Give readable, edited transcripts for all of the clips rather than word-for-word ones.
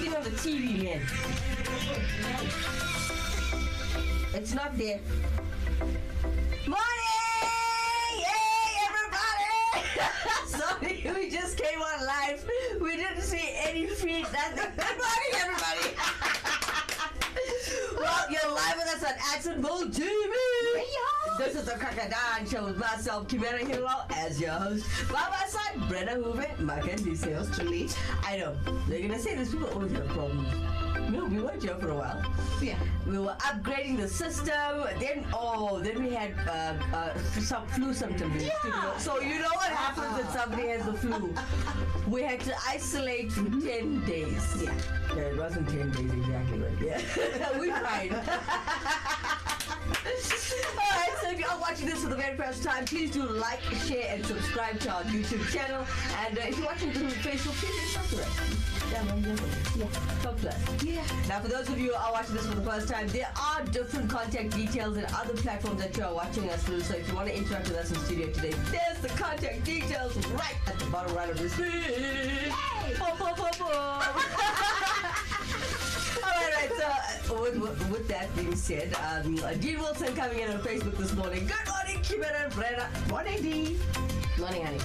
something on the TV, man. It's not there. Morning! Hey, everybody! Sorry, we just came on live. We didn't see any feed. Nothing. Good morning, everybody! Well, you're live with us on Actionable TV. This is the Crocodile Show with myself, Kimera, Heeralal, as your host. By my side, Brenna, Hove, Makandise, yours truly. I know, they're gonna say these people always have problems. No, we weren't here for a while. Yeah. We were upgrading the system. Then we had some flu symptoms in the studio. So you know what happens when somebody has the flu? We had to isolate for 10 days. Yeah. It wasn't 10 days exactly, but yeah. We tried. Alright, so if you are watching this for the very first time, please do like, share, and subscribe to our YouTube channel. And if you're watching this on Facebook, please talk to us. Yeah, talk to us. Yeah. Now, for those of you who are watching this for the first time, there are different contact details and other platforms that you are watching us through. So if you want to interact with us in studio today, there's the contact details right at the bottom right of the screen. Hey! Alright, so with that being said, Dean Wilson coming in on Facebook this morning. Good morning, Kimera and Brenna. Morning, Dee. Morning, honey.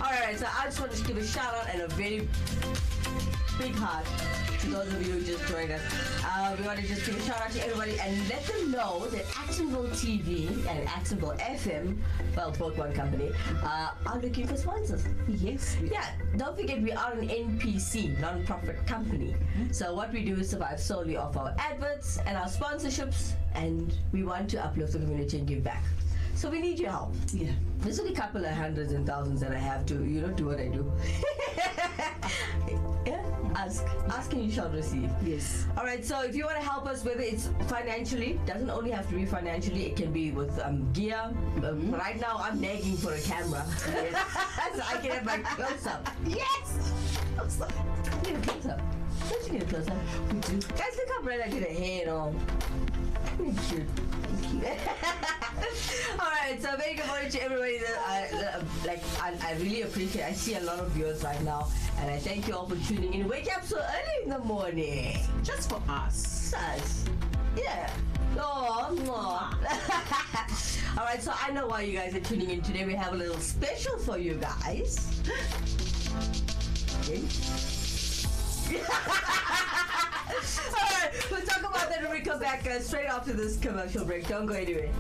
Alright, so I just wanted to give a shout out and a very big heart to those of you who just joined us. We want to just give a shout out to everybody and let them know that Actionable TV and Actionable FM, well, both one company, are looking for sponsors. Yes. Yeah, don't forget we are an NPC, non-profit company. So what we do is survive solely off our adverts and our sponsorships, and we want to uplift the community and give back. So we need your help. Yeah. There's only a couple of hundreds and thousands that I have to, do what I do. Yeah? Ask and you shall receive. Yes. All right, so if you want to help us, whether it's financially, doesn't only have to be financially, it can be with gear. Right now, I'm nagging for a camera. Yes. So I can have my close-up. Yes. Close-up. Get a close-up. Don't you get a close-up? We do. Guys, look how Brenna did her hair and all. Cute. Alright, so very good morning to everybody that I really appreciate. I see a lot of viewers right now, and I thank you all for tuning in. Wake up so early in the morning. Just for us. Us. Yeah. Oh, Alright, so I know why you guys are tuning in today. We have a little special for you guys. Okay. Alright, we'll talk about that when we come back straight after this commercial break. Don't go anywhere.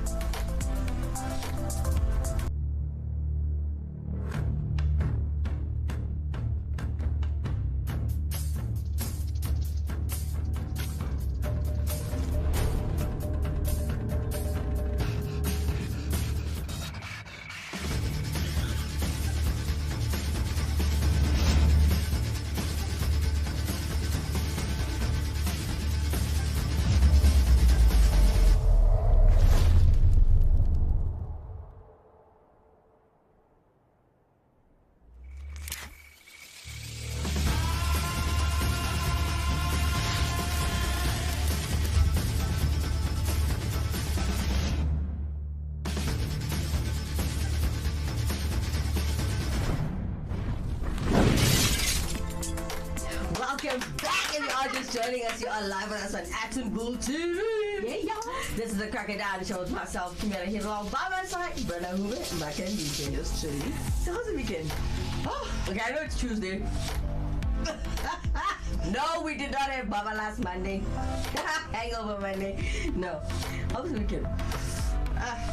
Welcome back. If you are just joining us, you are live with us on Actionable TV. Yeah, y'all. This is the Crocodile Show with myself, Kimera, Heeralal, by my side, Brenna, Hove, Makandise. Yours truly. So how's the weekend? Oh, okay, I know it's Tuesday. No, we did not have Baba last Monday. Hangover Monday. No. How was the weekend?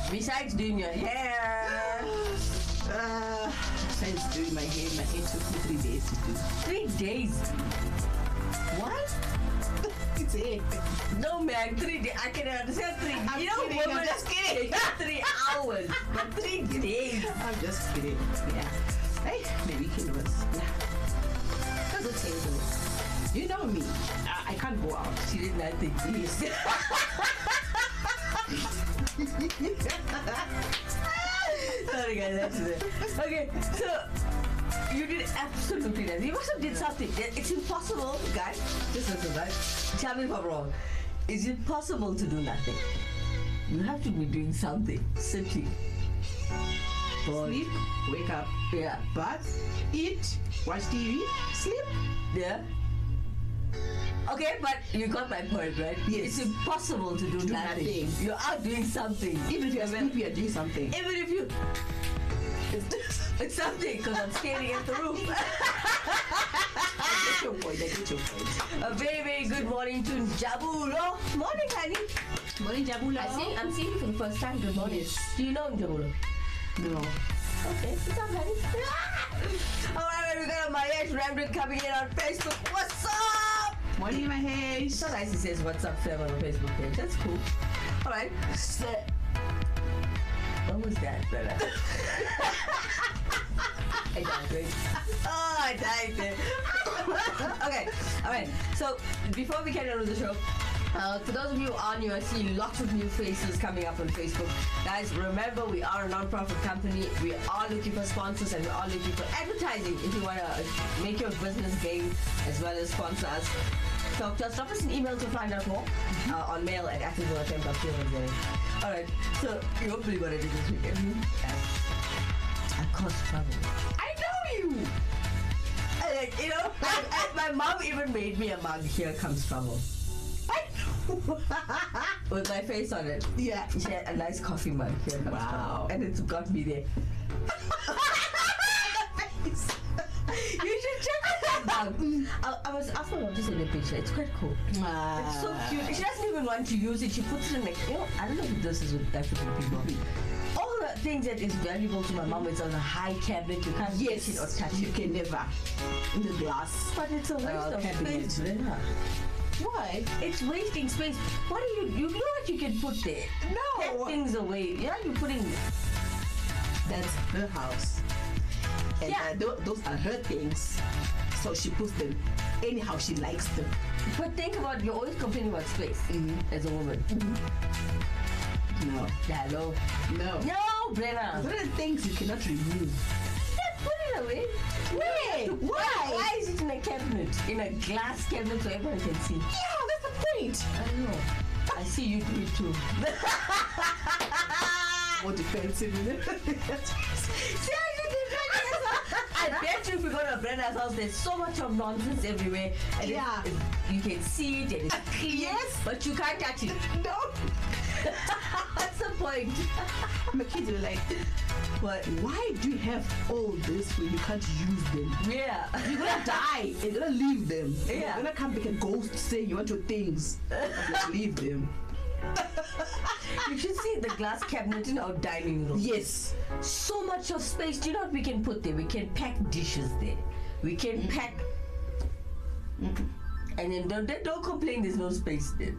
Besides doing your hair. Besides doing my hair took me 3 days to do. 3 days? What? It's it. No man, 3 days. I can understand 3 days. I'm kidding, I'm just kidding. 3 hours, but 3 days. I'm just kidding. Yeah. Hey, the weekend was. Yeah. That's okay, though. You know me. I can't go out. She did nothing. Yes. Sorry guys, that's it. Okay, so you did absolutely nothing. You must have did something. It's impossible, guys. Just listen, right? Tell me if I'm wrong. Is it possible to do nothing? You have to be doing something. Simply. Sleep, wake up, Yeah. bath, eat, watch TV, sleep. Yeah. Okay, but you got my point, right? Yes. It's impossible to do nothing. You're out doing something. Even if you're asleep, you're doing something. Even if you... It's something, because I'm staring at the roof. I get your point. A very, very good morning to Jabulo. Morning, honey. Morning, Jabula. I'm seeing you for the first time. Good morning. Yes. Do you know him, Jabulo? No. Okay, what's up, honey? Alright, we got Mahesh Ramdin coming in on Facebook. What's up? Morning, Mahesh. It's so nice he says what's up, fam, on the Facebook page. That's cool. Alright. What was that, Brenna? I died, right? Oh, I died there. Okay, alright. So, before we carry on with the show, for those of you on you, I see lots of new faces coming up on Facebook. Guys, remember we are a non-profit company. We are looking for sponsors and we are looking for advertising. If you want to make your business game as well as sponsor us, talk to us. Drop us an email to find out more on mail@activefm.co.za. Alright, so you hopefully what I did this weekend. I caused trouble. I know you! Like, you know, my mom even made me a mug. Here comes trouble. With my face on it. Yeah. She had a nice coffee mug. Here comes trouble. And it's got me there. You should check that mug. I was asking her to send a picture. It's quite cool. It's so cute. She doesn't even want to use it. She puts it in like, you know, I don't know if this is with African people. All the things that is valuable to my mom, it's on a high cabinet. You can't touch it or touch it. You can never. In the glass. But it's a waste of cabinet. space, Brenna. Why? It's wasting space. What do you know what you can put there? No. Take things away. Yeah, you're putting. That's her house. And those are her things. So she puts them anyhow she likes them. But think about, you're always complaining about space as a woman. No. Hello. No. No, Brenna. What are the things you cannot remove? Just put it away. Wait, why? Why is it in a cabinet? In a glass cabinet so everyone can see? Yeah, that's the point. I know. I see you do it too. More defensive, isn't it? See how you did that? I bet you if you go to Brenna's house, there's so much of nonsense everywhere. And you can see it and it's clean. Yes. But you can't touch it. No. That's the point. My kids were like, What? why do you have all this when you can't use them? Yeah. You're gonna die. You're gonna leave them. Yeah. You're gonna come back a ghost saying you want your things. Just leave them. You should see the glass cabinet in our dining room. Yes. So much of space. Do you know what we can put there? We can pack dishes there. We can pack. And then don't complain there's no space there.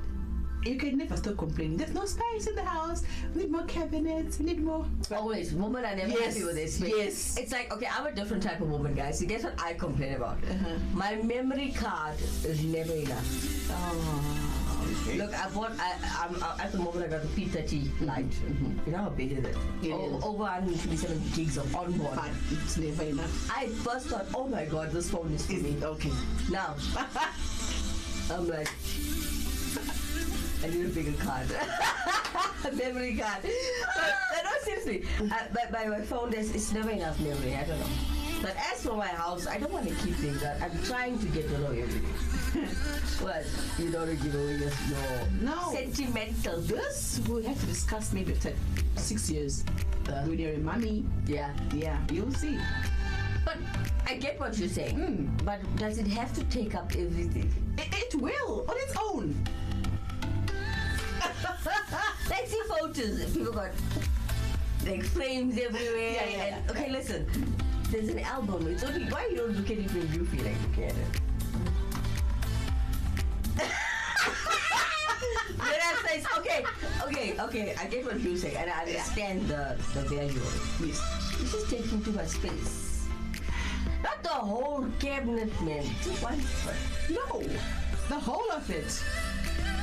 You can never stop complaining. There's no space in the house. We need more cabinets. We need more. Always. Women are never happy with their space. Yes. It's like, okay, I'm a different type of woman, guys. So guess what I complain about? My memory card is never enough. Oh, okay. Look, I'm at the moment I got the P30 Lite. You know how big is it? Over 127 gigs of onboard. But it's never enough. I first thought, oh my god, this phone is for me. Okay. Now, I'm like, I need a bigger card. A memory card. But no, seriously. But my phone, it's never enough memory. I don't know. But as for my house, I don't want to keep things. I'm trying to get rid of everything. What? You don't want to give away your sentimental. This we'll have to discuss maybe after 6 years. When you're a mommy. Yeah. Yeah, you'll see. But I get what you're saying. But does it have to take up everything? It will, on its own. Like, see photos. People got like frames everywhere. Yeah. And, okay, listen. There's an album. It's only why you don't look at it when you feel like looking at it. Then I say, okay. I get what you're saying, and I understand the value of it. Yes. It's just taking too much space. Not the whole cabinet, man. Just one part. No, the whole of it.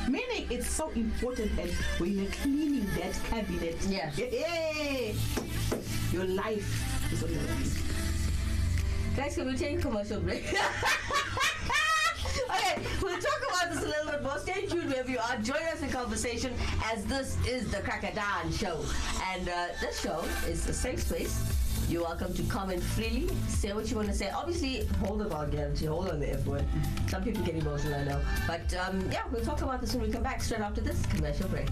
Meaning it's so important that when you're cleaning that cabinet, your life is on the line. Guys, can we take a commercial break? Okay, we'll talk about this a little bit more. Stay tuned wherever you are. Join us in conversation as this is the Crackadan Show. And this show is a safe space You're welcome to comment freely, say what you want to say. Obviously, hold the vulgarity, hold on the F word. Some people get emotional, I know. But yeah, we'll talk about this when we come back straight after this commercial break.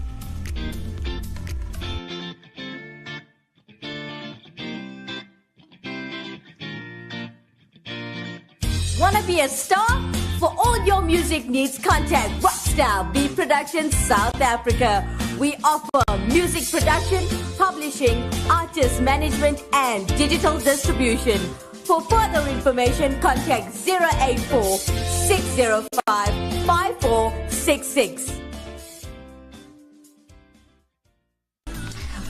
Wanna be a star? For all your music needs, contact Rockstar Beat Productions South Africa. We offer music production, publishing, artist management, and digital distribution. For further information, contact 084 605 5466.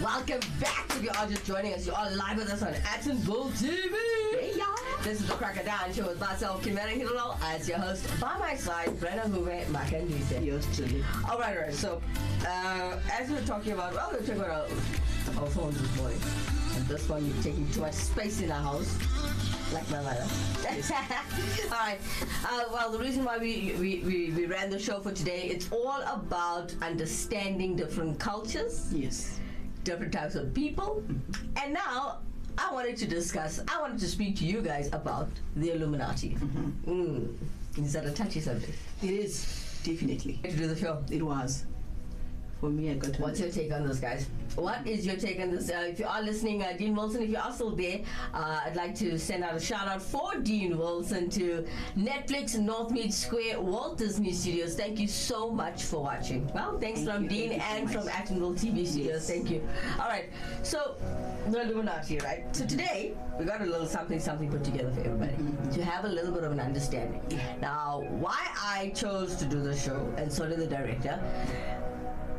Welcome back. If you are just joining us, you are live with us on Actonville TV. Hey y'all. This is the Crocodile Show with myself, Kimera, Heeralal, as your host. By my side, Brenna, Hove, Makandise. Yours truly. All right. So, as we were talking about, we were talking about our phones this morning. And this one, you're taking too much space in our house. Like my mother. All right. Well, the reason why we ran the show for today, it's all about understanding different cultures. Yes. Different types of people. And now I wanted to speak to you guys about the Illuminati. Is that a touchy subject? It is, definitely. To do the show. It was. For me, I got to. What's your take on this, guys? What is your take on this? If you are listening, Dean Wilson, if you are still there, I'd like to send out a shout out for Dean Wilson to Netflix, Northmead Square, Walt Disney Studios. Thank you so much for watching. Well, thanks from Dean and from Actonville TV Studios. Yes. Thank you. All right. So, the Illuminati, right? So today, we got a little something put together for everybody to have a little bit of an understanding. Now, why I chose to do the show, and so did the director.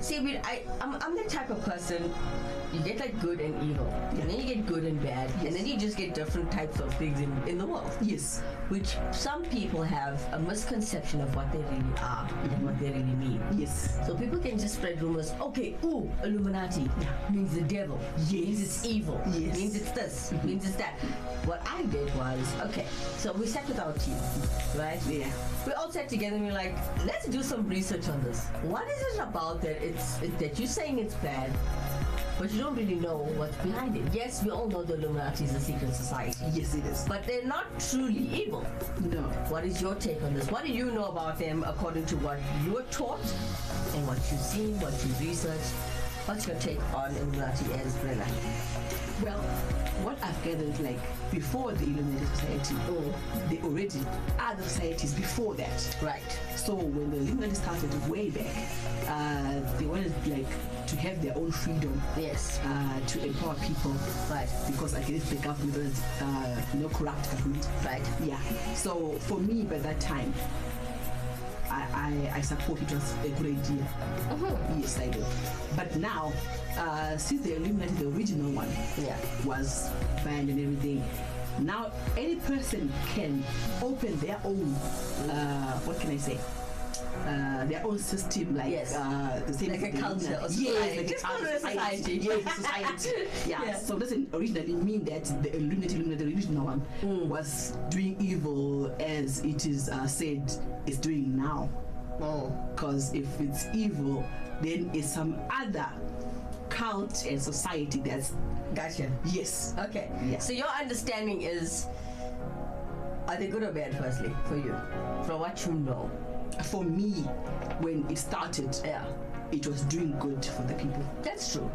See, I'm the type of person, you get like good and evil, and then you get good and bad, and then you just get different types of things in the world. Yes. Which some people have a misconception of what they really are and what they really mean. Yes. So people can just spread rumors, okay, ooh, Illuminati means the devil, means it's evil, means it's this, means it's that. What I did was, okay, so we sat with our team, right? Yeah. We all sat together and we were like, let's do some research on this. What is it about that that you're saying it's bad, but you don't really know what's behind it? Yes, we all know the Illuminati is a secret society. Yes, it is. But they're not truly evil. No. What is your take on this? What do you know about them according to what you were taught and what you've seen, what you've researched? What's your take on Illuminati as Brenna? Well, what I've gathered, like, before the Illuminati Society, there already other societies before that. Right. So when the Illuminati started way back, they wanted, like, to have their own freedom. Yes. To empower people. Right. Because I guess the government was, corrupt government. Right. Yeah. So for me, by that time, I support it was a good idea. Yes, I do. But now, since the Illuminati, the original one, was banned and everything, now any person can open their own, what can I say? Their own system, like the same like a culture or society. Just call it a society. Yes, society. Yeah. So it doesn't originally mean that the Illuminati, the original one, was doing evil as it is said it's doing now. Because if it's evil, then it's some other cult and society that's. Gotcha. Yes. Okay. Yeah. So your understanding is, are they good or bad, firstly, for you? From what you know? For me, when it started, it was doing good for the people. That's true.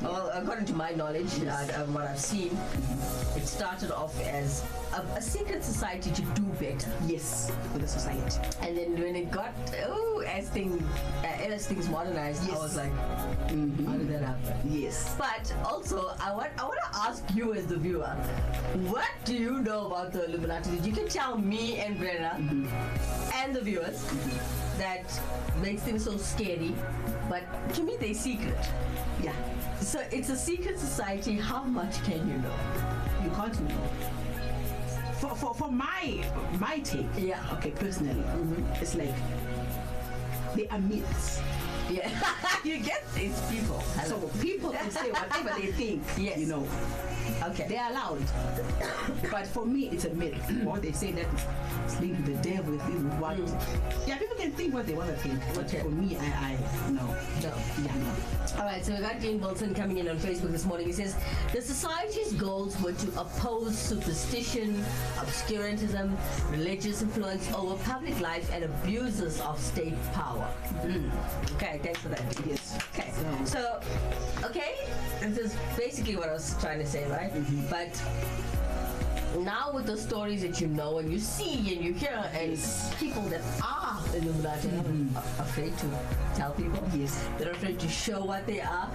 Well, according to my knowledge and what I've seen, it started off as a secret society to do better. Yes, for the society. And then when it got, as things modernized, I was like, how did that happen? Yes. But also, I want to ask you as the viewer, what do you know about the Illuminati that you can tell me and Brenna and the viewers that makes them so scary, but to me they're secret? Yeah. So it's a secret society. How much can you know? You can't know. For my take, okay, personally, it's like they are myths. Yeah, you get these people. So people can say whatever they think. Yes. You know. Okay. They are allowed. But for me, it's a myth. Or they say that it's linked to the devil, it's linked with what. Yeah, people can think what they want to think. But for me, I no. No. Yeah, no. All right, so we got Jane Wilson coming in on Facebook this morning. He says, the society's goals were to oppose superstition, obscurantism, religious influence over public life, and abuses of state power. Okay, thanks for that. Yes. Okay, so, this is basically what I was trying to say, right? But now with the stories that you know and you see and you hear, and people that are Illuminati are afraid to tell people. Yes. They're afraid to show what they are.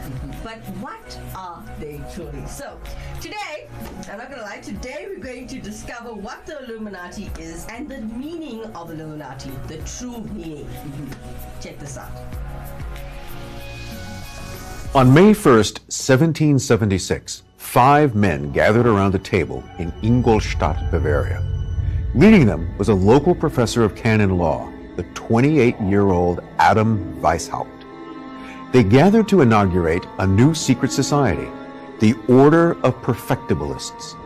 But what are they truly? So today, I'm not going to lie, today we're going to discover what the Illuminati is and the meaning of Illuminati, the true meaning. Check this out. On May 1st, 1776, 5 men gathered around a table in Ingolstadt, Bavaria. Leading them was a local professor of canon law, the 28-year-old Adam Weishaupt. They gathered to inaugurate a new secret society, the Order of Perfectibilists.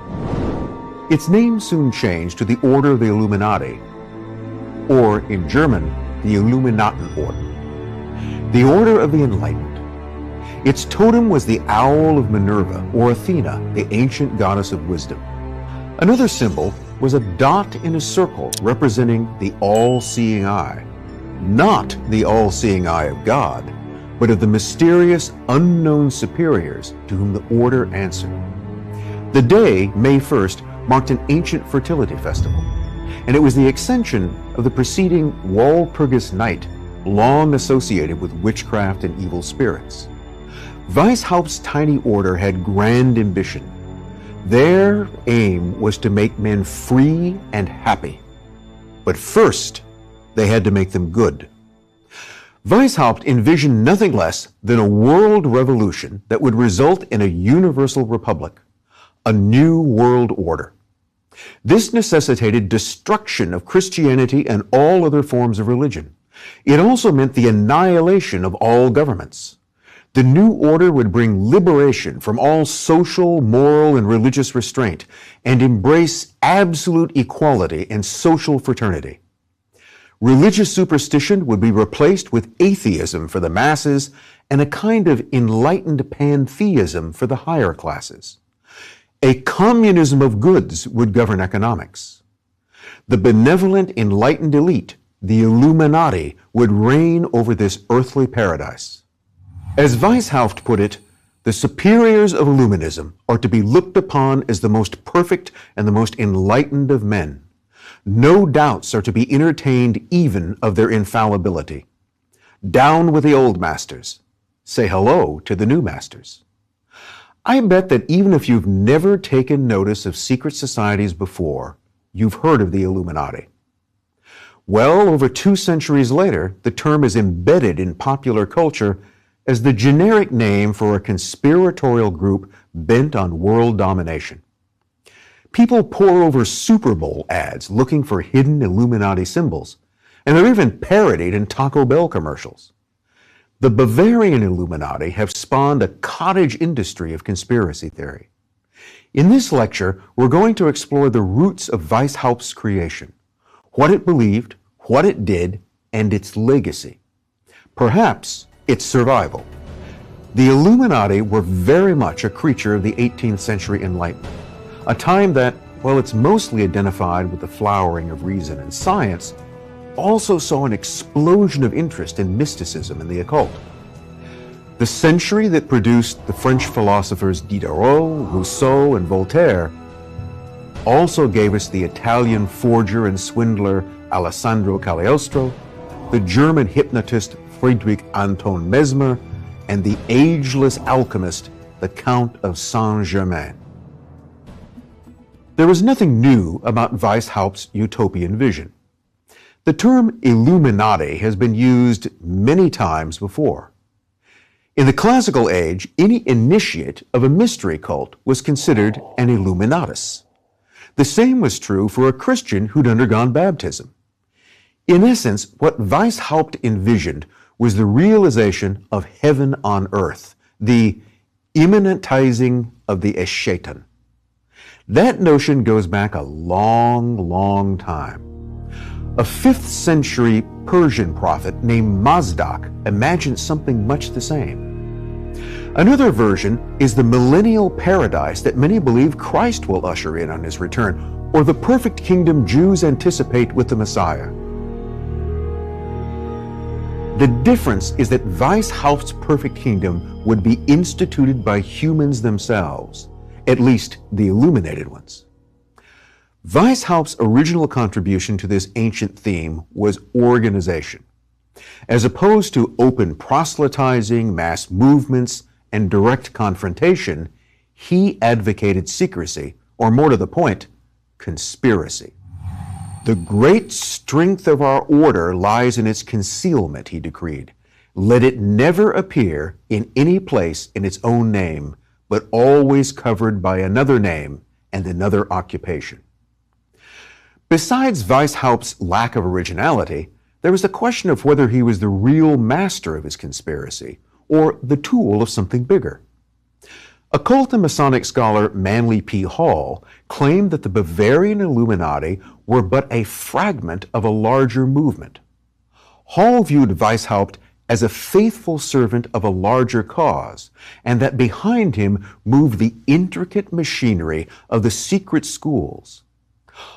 Its name soon changed to the Order of the Illuminati, or in German, the Illuminatenorden, the Order of the Enlightened. Its totem was the Owl of Minerva, or Athena, the ancient goddess of wisdom. Another symbol was a dot in a circle representing the all-seeing eye. Not the all-seeing eye of God, but of the mysterious, unknown superiors to whom the order answered. The day, May 1st, marked an ancient fertility festival, and it was the extension of the preceding Walpurgis Night, long associated with witchcraft and evil spirits. Weishaupt's tiny order had grand ambition. Their aim was to make men free and happy. But first, they had to make them good. Weishaupt envisioned nothing less than a world revolution that would result in a universal republic, a new world order. This necessitated destruction of Christianity and all other forms of religion. It also meant the annihilation of all governments. The new order would bring liberation from all social, moral, and religious restraint and embrace absolute equality and social fraternity. Religious superstition would be replaced with atheism for the masses and a kind of enlightened pantheism for the higher classes. A communism of goods would govern economics. The benevolent, enlightened elite, the Illuminati, would reign over this earthly paradise. As Weishaupt put it, the superiors of Illuminism are to be looked upon as the most perfect and the most enlightened of men. No doubts are to be entertained even of their infallibility. Down with the old masters. Say hello to the new masters. I bet that even if you've never taken notice of secret societies before, you've heard of the Illuminati. Well, over 2 centuries later, the term is embedded in popular culture as the generic name for a conspiratorial group bent on world domination. People pore over Super Bowl ads looking for hidden Illuminati symbols, and they're even parodied in Taco Bell commercials. The Bavarian Illuminati have spawned a cottage industry of conspiracy theory. In this lecture, we're going to explore the roots of Weishaupt's creation, what it believed, what it did, and its legacy. Perhaps its survival. The Illuminati were very much a creature of the 18th century Enlightenment, a time that, while it's mostly identified with the flowering of reason and science, also saw an explosion of interest in mysticism and the occult. The century that produced the French philosophers Diderot, Rousseau, and Voltaire also gave us the Italian forger and swindler Alessandro Cagliostro, the German hypnotist Friedrich Anton Mesmer, and the ageless alchemist, the Count of Saint-Germain. There was nothing new about Weishaupt's utopian vision. The term Illuminati has been used many times before. In the classical age, any initiate of a mystery cult was considered an Illuminatus. The same was true for a Christian who'd undergone baptism. In essence, what Weishaupt envisioned was the realization of heaven on earth, the immanentizing of the Eschatan. That notion goes back a long, long time. A 5th century Persian prophet named Mazdak imagined something much the same. Another version is the millennial paradise that many believe Christ will usher in on his return, or the perfect kingdom Jews anticipate with the Messiah. The difference is that Weishaupt's perfect kingdom would be instituted by humans themselves, at least the illuminated ones. Weishaupt's original contribution to this ancient theme was organization. As opposed to open proselytizing, mass movements, and direct confrontation, he advocated secrecy, or more to the point, conspiracy. The great strength of our order lies in its concealment, he decreed. Let it never appear in any place in its own name, but always covered by another name and another occupation. Besides Weishaupt's lack of originality, there was the question of whether he was the real master of his conspiracy or the tool of something bigger. Occult and Masonic scholar Manly P. Hall claimed that the Bavarian Illuminati were but a fragment of a larger movement. Hall viewed Weishaupt as a faithful servant of a larger cause, and that behind him moved the intricate machinery of the secret schools.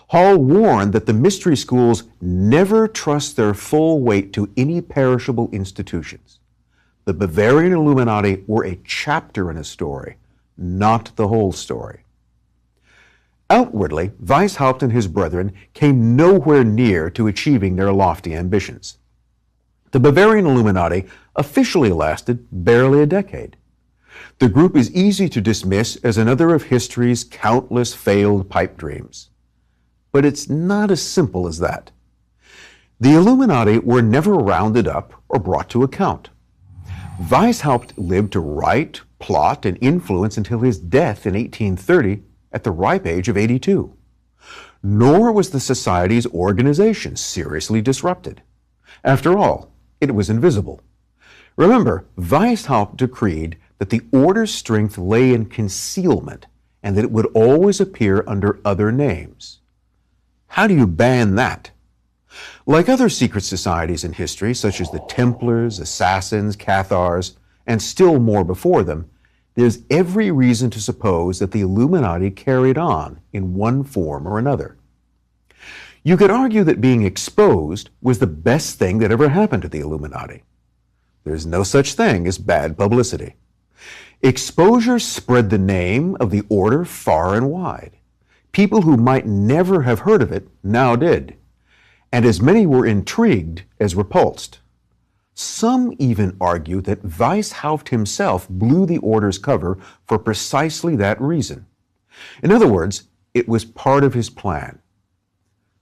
Hall warned that the mystery schools never trust their full weight to any perishable institutions. The Bavarian Illuminati were a chapter in a story, not the whole story. Outwardly, Weishaupt and his brethren came nowhere near to achieving their lofty ambitions. The Bavarian Illuminati officially lasted barely a decade. The group is easy to dismiss as another of history's countless failed pipe dreams. But it's not as simple as that. The Illuminati were never rounded up or brought to account. Weishaupt lived to write, plot, and influence until his death in 1830 at the ripe age of 82. Nor was the Society's organization seriously disrupted. After all, it was invisible. Remember, Weishaupt decreed that the order's strength lay in concealment and that it would always appear under other names. How do you ban that? Like other secret societies in history, such as the Templars, Assassins, Cathars, and still more before them, there's every reason to suppose that the Illuminati carried on in one form or another. You could argue that being exposed was the best thing that ever happened to the Illuminati. There's no such thing as bad publicity. Exposure spread the name of the order far and wide. People who might never have heard of it now did, and as many were intrigued as repulsed. Some even argue that Weishaupt himself blew the order's cover for precisely that reason. In other words, it was part of his plan.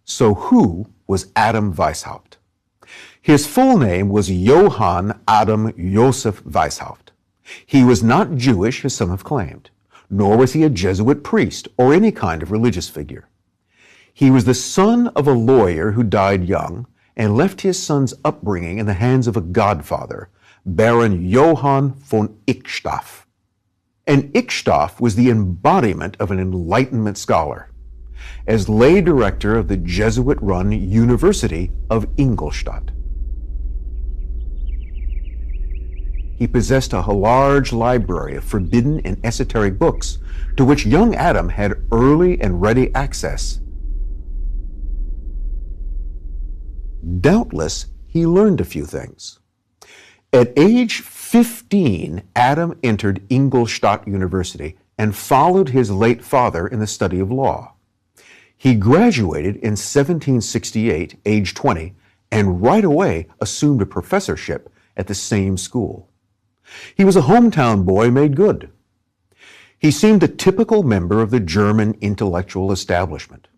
So who was Adam Weishaupt? His full name was Johann Adam Joseph Weishaupt. He was not Jewish, as some have claimed, nor was he a Jesuit priest or any kind of religious figure. He was the son of a lawyer who died young and left his son's upbringing in the hands of a godfather, Baron Johann von Ickstaff. And Ickstaff was the embodiment of an Enlightenment scholar. As lay director of the Jesuit-run University of Ingolstadt, he possessed a large library of forbidden and esoteric books to which young Adam had early and ready access. Doubtless, he learned a few things. At age 15, Adam entered Ingolstadt University and followed his late father in the study of law. He graduated in 1768, age 20, and right away assumed a professorship at the same school. He was a hometown boy made good. He seemed a typical member of the German intellectual establishment.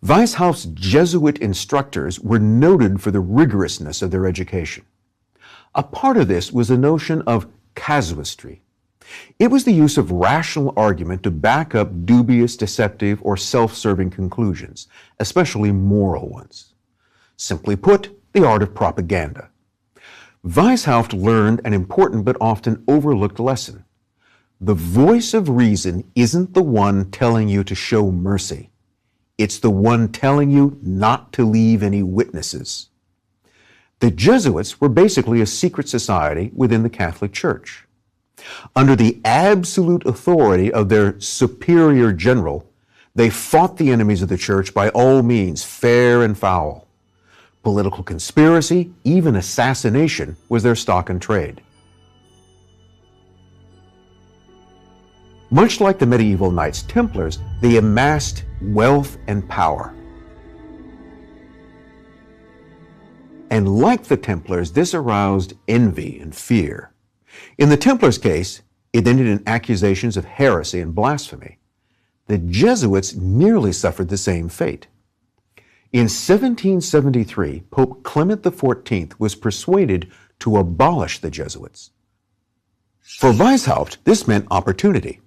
Weishaupt's Jesuit instructors were noted for the rigorousness of their education. A part of this was the notion of casuistry. It was the use of rational argument to back up dubious, deceptive, or self-serving conclusions, especially moral ones. Simply put, the art of propaganda. Weishaupt learned an important but often overlooked lesson. The voice of reason isn't the one telling you to show mercy. It's the one telling you not to leave any witnesses. The Jesuits were basically a secret society within the Catholic Church. Under the absolute authority of their superior general, they fought the enemies of the church by all means, fair and foul. Political conspiracy, even assassination, was their stock and trade. Much like the medieval Knights Templars, they amassed wealth and power. And like the Templars, this aroused envy and fear. In the Templars' case, it ended in accusations of heresy and blasphemy. The Jesuits nearly suffered the same fate. In 1773, Pope Clement XIV was persuaded to abolish the Jesuits. For Weishaupt, this meant opportunity.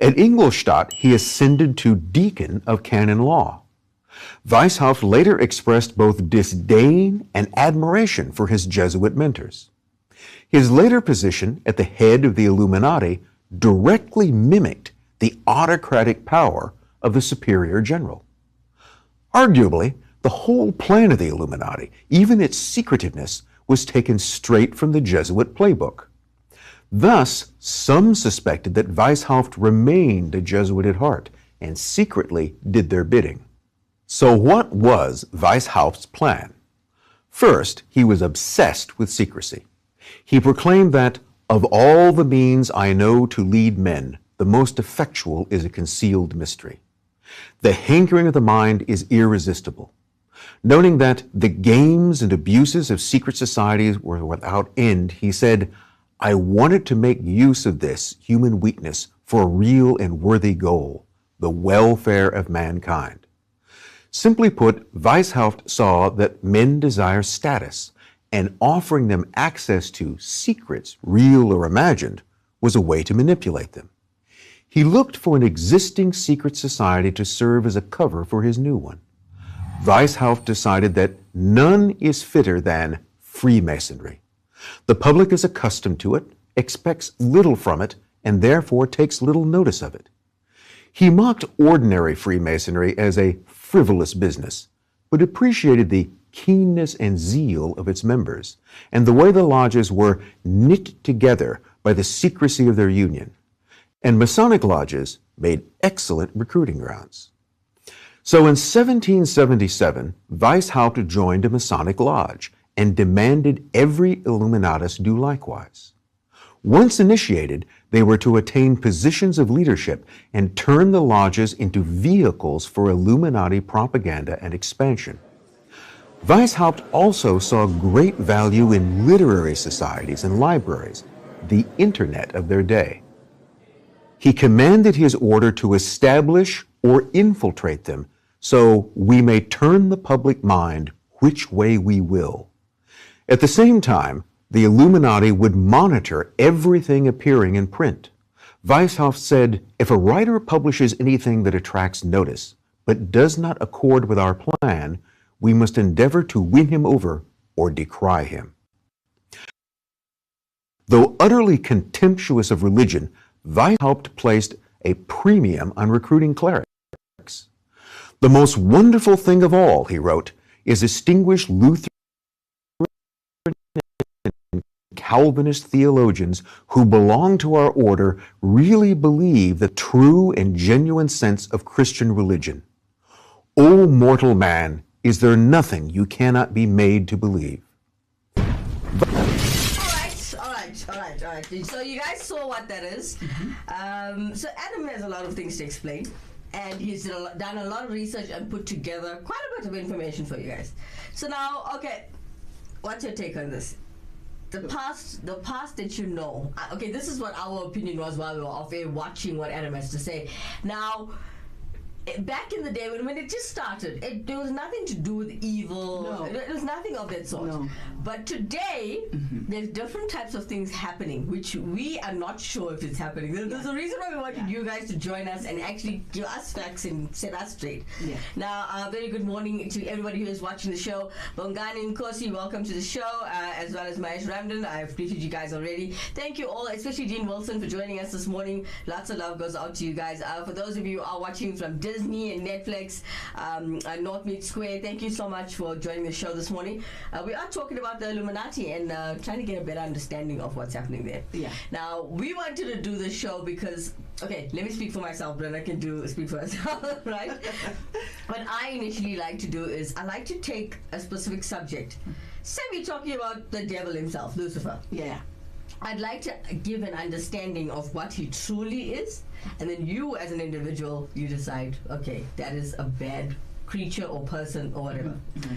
At Ingolstadt, he ascended to deacon of canon law. Weishaupt later expressed both disdain and admiration for his Jesuit mentors. His later position at the head of the Illuminati directly mimicked the autocratic power of the superior general. Arguably, the whole plan of the Illuminati, even its secretiveness, was taken straight from the Jesuit playbook. Thus, some suspected that Weishaupt remained a Jesuit at heart and secretly did their bidding. So what was Weishaupt's plan? First, he was obsessed with secrecy. He proclaimed that, of all the means I know to lead men, the most effectual is a concealed mystery. The hankering of the mind is irresistible. Noting that the games and abuses of secret societies were without end, he said, I wanted to make use of this human weakness for a real and worthy goal, the welfare of mankind. Simply put, Weishaupt saw that men desire status, and offering them access to secrets, real or imagined, was a way to manipulate them. He looked for an existing secret society to serve as a cover for his new one. Weishaupt decided that none is fitter than Freemasonry. The public is accustomed to it, expects little from it, and therefore takes little notice of it. He mocked ordinary Freemasonry as a frivolous business, but appreciated the keenness and zeal of its members, and the way the lodges were knit together by the secrecy of their union. And Masonic lodges made excellent recruiting grounds. So in 1777, Weishaupt joined a Masonic lodge and demanded every Illuminatus do likewise. Once initiated, they were to attain positions of leadership and turn the lodges into vehicles for Illuminati propaganda and expansion. Weishaupt also saw great value in literary societies and libraries, the internet of their day. He commanded his order to establish or infiltrate them so we may turn the public mind which way we will. At the same time, the Illuminati would monitor everything appearing in print. Weishaupt said, if a writer publishes anything that attracts notice, but does not accord with our plan, we must endeavor to win him over or decry him. Though utterly contemptuous of religion, Weishaupt placed a premium on recruiting clerics. The most wonderful thing of all, he wrote, is distinguished Lutheran and Calvinist theologians who belong to our order really believe the true and genuine sense of Christian religion. O mortal man, is there nothing you cannot be made to believe? All right. So you guys saw what that is. So Adam has a lot of things to explain, and he's done a lot of research and put together quite a bit of information for you guys. So now, okay, what's your take on this? The past that you know. Okay, this is what our opinion was while we were off air watching what Adam has to say. Now, back in the day when it just started, there was nothing to do with evil. No. It was nothing of that sort. No. But today, there's different types of things happening, which we are not sure if it's happening. There's a reason why we wanted you guys to join us and actually give us facts and set us straight. Yeah. Now, very good morning to everybody who is watching the show. Bongani Nkosi, welcome to the show, as well as Mahesh Ramdan. I've greeted you guys already. Thank you all, especially Dean Wilson, for joining us this morning. Lots of love goes out to you guys. For those of you who are watching from Disney, Disney and Netflix, North Meet Square. Thank you so much for joining the show this morning. We are talking about the Illuminati and trying to get a better understanding of what's happening there. Yeah. Now, we wanted to do this show because, okay, let me speak for myself, Brenna can speak for herself, right? What I initially like to do is I like to take a specific subject. Say we're talking about the devil himself, Lucifer. Yeah. I'd like to give an understanding of what he truly is, and then you as an individual, you decide, okay, that is a bad creature or person or whatever. Mm-hmm.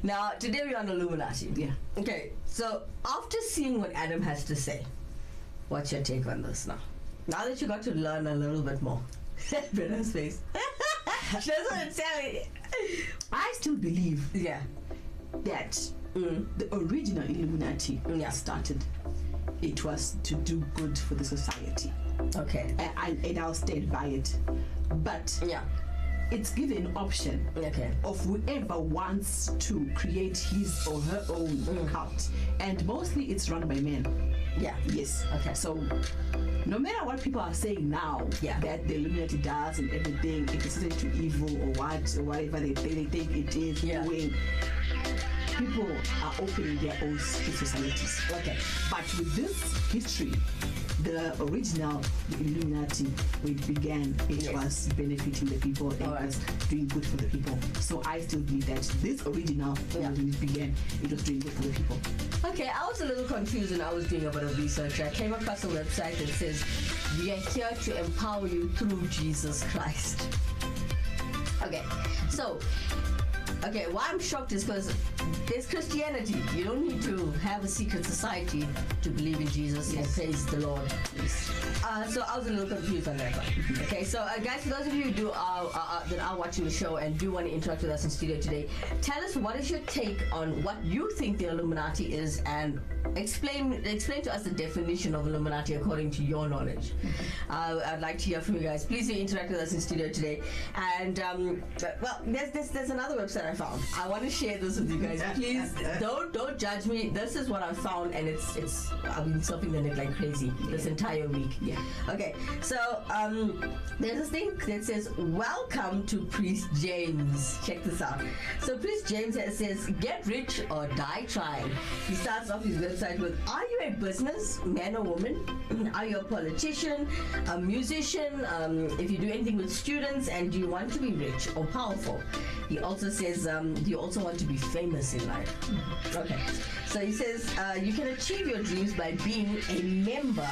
Now, today we're on Illuminati. Yeah. Okay, so after seeing what Adam has to say, what's your take on this now? Now that you got to learn a little bit more. Brenna's face. She doesn't want to tell it. I still believe Yeah. that the original Illuminati started. It was to do good for the society. Okay. And I'll stand by it. But Yeah. it's given an option Okay. of whoever wants to create his or her own cult. And mostly it's run by men. Yeah. Yes. Okay. So no matter what people are saying now, that the Illuminati does and everything, it is to evil or what or whatever they think it is doing, people are opening their own societies. Okay. But with this history, the original Illuminati, when it began, it was benefiting the people and was doing good for the people. So I still believe that this original, when it began, it was doing good for the people. Okay, I was a little confused when I was doing a bit of research. I came across a website that says, we are here to empower you through Jesus Christ. Okay, so, why I'm shocked is because there's Christianity. You don't need to have a secret society to believe in Jesus and praise the Lord. So I was a little confused on that one. Okay, so guys, for those of you who that are watching the show and do want to interact with us in studio today, tell us what is your take on what you think the Illuminati is, and explain to us the definition of Illuminati according to your knowledge. I'd like to hear from you guys. Please do interact with us in studio today. And well, there's another website I found. I want to share this with you guys. Please don't judge me. This is what I found, and it's I've been surfing the net like crazy this entire week. Yeah. Okay. So there's this thing that says, "Welcome to Priest James." Check this out. So Priest James says, "Get rich or die trying." He starts off his website with, "Are you a business man or woman? Are you a politician, a musician? If you do anything with students, and do you want to be rich or powerful?" He also says, "Do you also want to be famous in life?" Okay. So he says, "You can achieve your dreams by being a member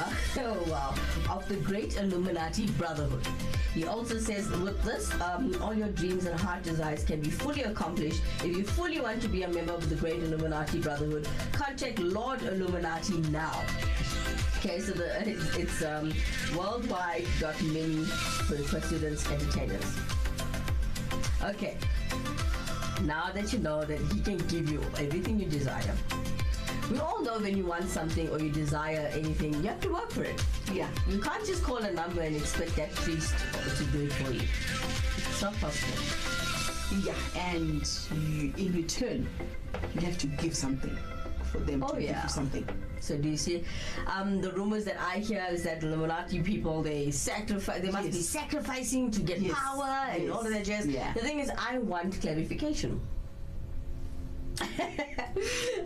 of the great Illuminati Brotherhood." He also says, "With this, all your dreams and heart desires can be fully accomplished. If you fully want to be a member of the great Illuminati Brotherhood, contact Lord Illuminati now." Okay, so it's worldwide.mini for students, entertainers. Okay. Now that you know that he can give you everything you desire. We all know when you want something or you desire anything, you have to work for it. Yeah. You can't just call a number and expect that priest to do it for you. It's not possible. Yeah, and in return, you have to give something for them to give you something. So do you see? The rumors that I hear is that Illuminati people, they sacrifice. They must be sacrificing to get power and all of that jazz. Yeah. The thing is, I want clarification. All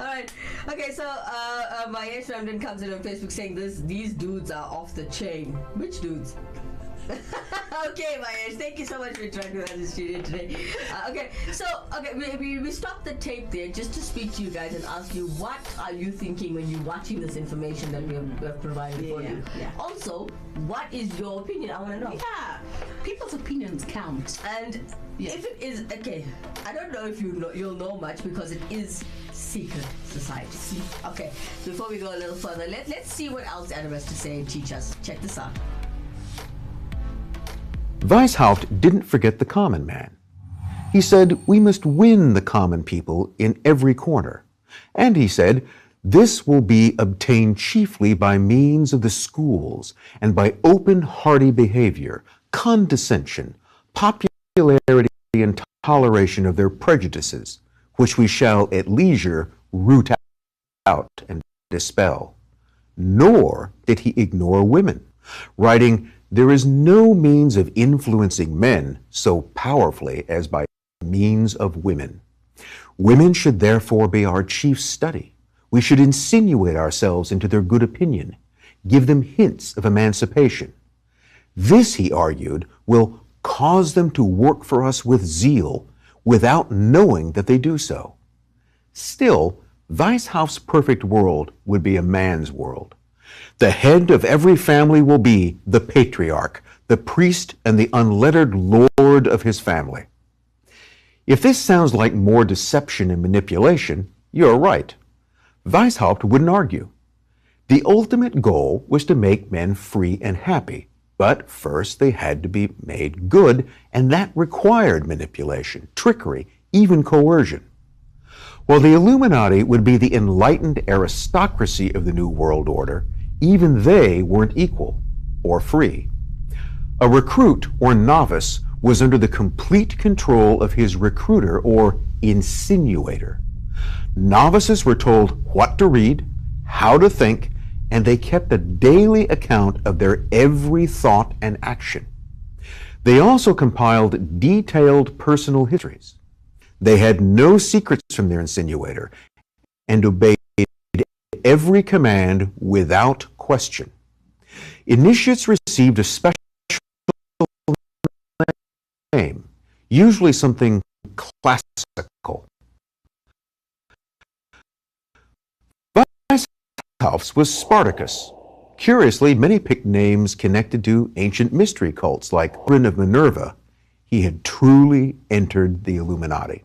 right. Okay. So my ex Ramdan comes in on Facebook saying these dudes are off the chain. Which dudes? Okay, Mahesh, thank you so much for interacting with us in the studio today. We stopped the tape there just to speak to you guys and ask you, what are you thinking when you're watching this information that we have provided for you? Yeah. Also, what is your opinion? I want to know. Yeah, people's opinions count. And if it is, okay, I don't know if you'll know much because it is secret society. Okay, before we go a little further, let's see what else Adam has to say and teach us. Check this out. Weishaupt didn't forget the common man. He said we must win the common people in every corner. And he said this will be obtained chiefly by means of the schools and by open, hearty behavior, condescension, popularity, and toleration of their prejudices, which we shall at leisure root out and dispel. Nor did he ignore women, writing, there is no means of influencing men so powerfully as by means of women. Women should therefore be our chief study. We should insinuate ourselves into their good opinion, give them hints of emancipation. This, he argued, will cause them to work for us with zeal without knowing that they do so. Still, Weishaupt's perfect world would be a man's world. The head of every family will be the patriarch, the priest, and the unlettered lord of his family. If this sounds like more deception and manipulation, you're right. Weishaupt wouldn't argue. The ultimate goal was to make men free and happy, but first they had to be made good, and that required manipulation, trickery, even coercion. While the Illuminati would be the enlightened aristocracy of the New World Order, even they weren't equal or free. A recruit or novice was under the complete control of his recruiter or insinuator. Novices were told what to read, how to think, and they kept a daily account of their every thought and action. They also compiled detailed personal histories. They had no secrets from their insinuator and obeyed every command without question. Initiates received a special name, usually something classical. Weishaupt's was Spartacus. Curiously, many picked names connected to ancient mystery cults like Brenna of Minerva. He had truly entered the Illuminati.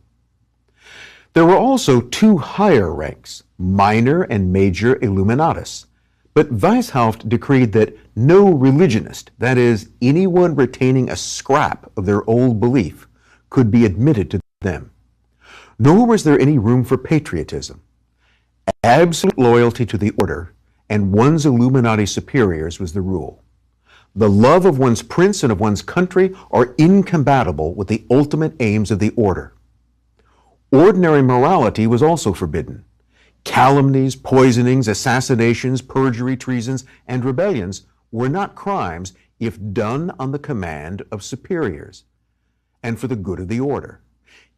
There were also two higher ranks, minor and major Illuminatus. But Weishaupt decreed that no religionist, that is, anyone retaining a scrap of their old belief, could be admitted to them. Nor was there any room for patriotism. Absolute loyalty to the order and one's Illuminati superiors was the rule. The love of one's prince and of one's country are incompatible with the ultimate aims of the order. Ordinary morality was also forbidden. Calumnies, poisonings, assassinations, perjury, treasons, and rebellions were not crimes if done on the command of superiors and for the good of the order.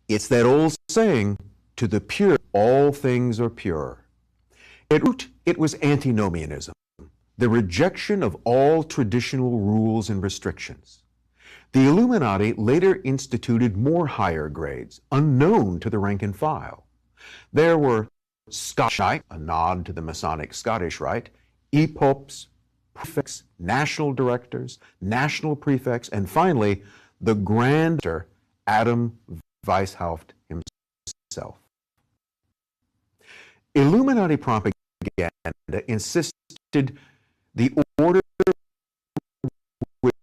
It's that old saying, to the pure, all things are pure. At root, it was antinomianism, the rejection of all traditional rules and restrictions. The Illuminati later instituted more higher grades, unknown to the rank and file. There were Scottish Knight, a nod to the Masonic Scottish Rite, epopes, prefects, national directors, national prefects, and finally, the grander Adam Weishaupt himself. Illuminati propaganda insisted the order would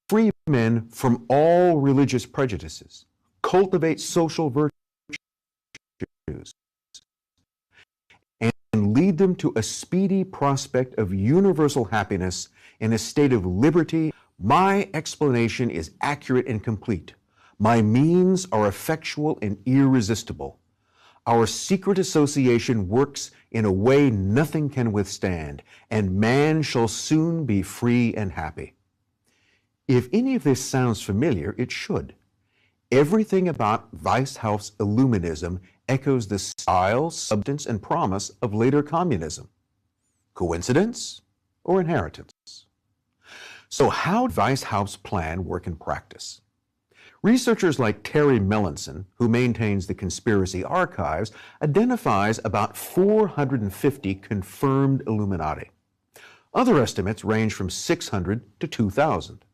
free men from all religious prejudices, cultivate social virtues, and lead them to a speedy prospect of universal happiness in a state of liberty. My explanation is accurate and complete. My means are effectual and irresistible. Our secret association works in a way nothing can withstand, and man shall soon be free and happy. If any of this sounds familiar, it should. Everything about Weishaupt's Illuminism echoes the style, substance, and promise of later communism. Coincidence or inheritance? So how did Weishaupt's plan work in practice? Researchers like Terry Melanson, who maintains the Conspiracy Archives, identifies about 450 confirmed Illuminati. Other estimates range from 600 to 2,000.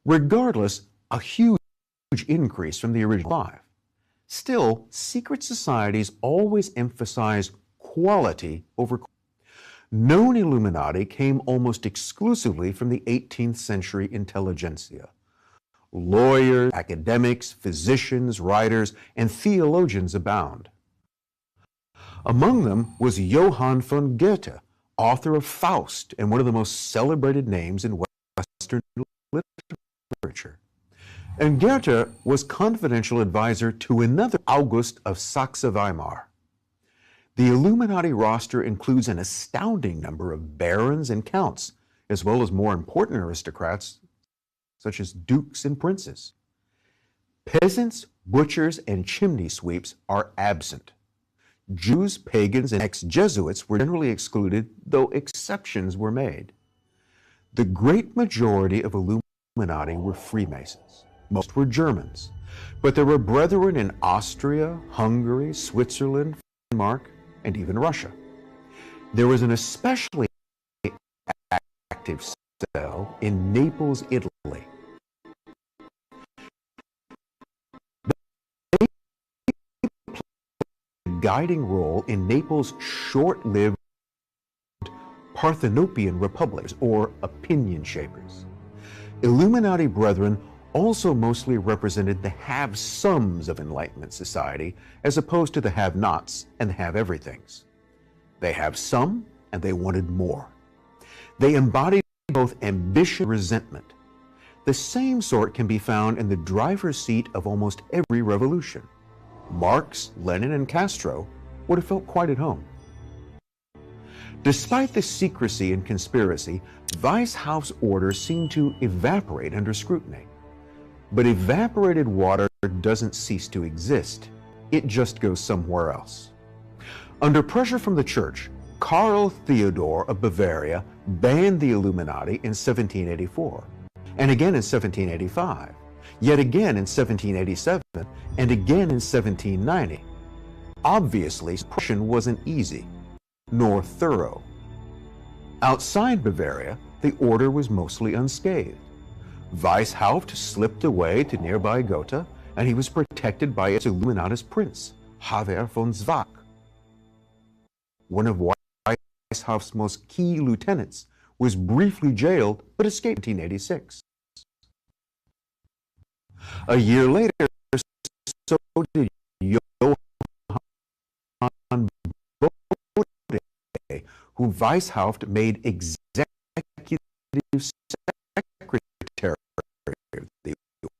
Regardless, a huge increase from the original 5. Still, secret societies always emphasize quality over quantity. Known Illuminati came almost exclusively from the 18th century intelligentsia. Lawyers, academics, physicians, writers, and theologians abound. Among them was Johann von Goethe, author of Faust and one of the most celebrated names in Western literature. And Goethe was confidential advisor to another August of Saxe-Weimar. The Illuminati roster includes an astounding number of barons and counts, as well as more important aristocrats such as dukes and princes. Peasants, butchers, and chimney sweeps are absent. Jews, pagans, and ex-Jesuits were generally excluded, though exceptions were made. The great majority of Illuminati were Freemasons. Most were Germans, but there were brethren in Austria, Hungary, Switzerland, Denmark, and even Russia. There was an especially active cell in Naples, Italy. They played a guiding role in Naples' short-lived Parthenopean republics, or opinion shapers. Illuminati brethren also mostly represented the have-somes of Enlightenment society, as opposed to the have-nots and the have-everythings. They have some, and they wanted more. They embodied both ambition and resentment. The same sort can be found in the driver's seat of almost every revolution. Marx, Lenin, and Castro would have felt quite at home. Despite the secrecy and conspiracy, Weishauft's order seemed to evaporate under scrutiny. But evaporated water doesn't cease to exist. It just goes somewhere else. Under pressure from the church, Karl Theodor of Bavaria banned the Illuminati in 1784, and again in 1785, yet again in 1787, and again in 1790. Obviously, suppression wasn't easy, nor thorough. Outside Bavaria, the order was mostly unscathed. Weishaupt slipped away to nearby Gotha, and he was protected by its Illuminatist prince, Hove von Zwack. One of Weishaupt's most key lieutenants was briefly jailed but escaped in 1886. A year later, so did Johann Bode, whom Weishaupt made executive secretary of the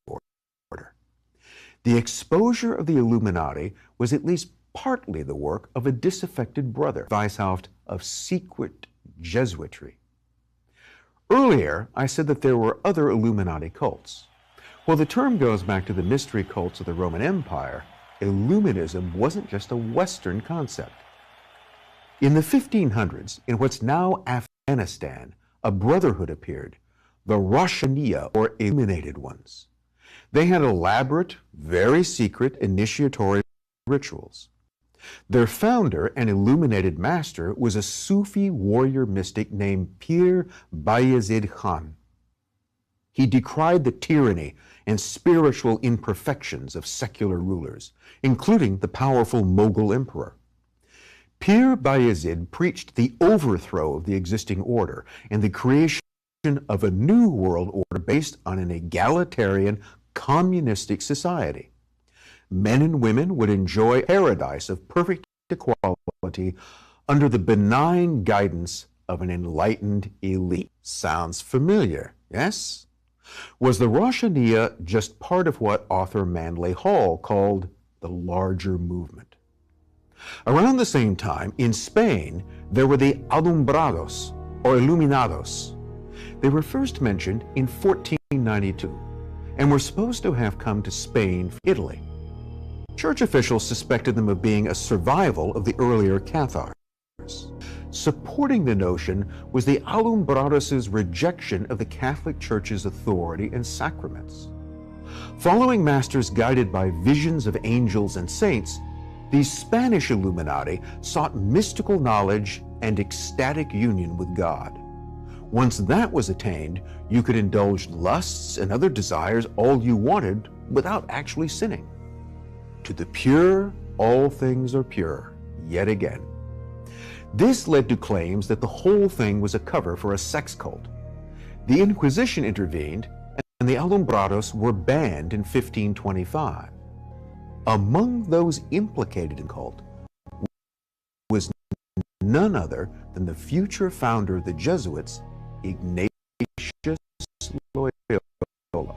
order. The exposure of the Illuminati was at least partly the work of a disaffected brother, Weishaupt, of secret Jesuitry. Earlier, I said that there were other Illuminati cults. Well, the term goes back to the mystery cults of the Roman Empire. Illuminism wasn't just a Western concept. In the 1500s, in what's now Afghanistan, a brotherhood appeared, the Roshaniya, or Illuminated Ones. They had elaborate, very secret initiatory rituals. Their founder and illuminated master was a Sufi warrior mystic named Pir Bayezid Khan. He decried the tyranny and spiritual imperfections of secular rulers, including the powerful Mughal emperor. Pir Bayezid preached the overthrow of the existing order and the creation of a new world order based on an egalitarian, communistic society. Men and women would enjoy a paradise of perfect equality under the benign guidance of an enlightened elite. Sounds familiar, yes? Was the Roshaniya just part of what author Manly Hall called the larger movement? Around the same time, in Spain, there were the Alumbrados, or Iluminados. They were first mentioned in 1492 and were supposed to have come to Spain from Italy. Church officials suspected them of being a survival of the earlier Cathars. Supporting the notion was the Alumbrados' rejection of the Catholic Church's authority and sacraments. Following masters guided by visions of angels and saints, these Spanish Illuminati sought mystical knowledge and ecstatic union with God. Once that was attained, you could indulge lusts and other desires all you wanted without actually sinning. To the pure, all things are pure, yet again. This led to claims that the whole thing was a cover for a sex cult. The Inquisition intervened, and the Alumbrados were banned in 1525. Among those implicated in the cult was none other than the future founder of the Jesuits, Ignatius Loyola.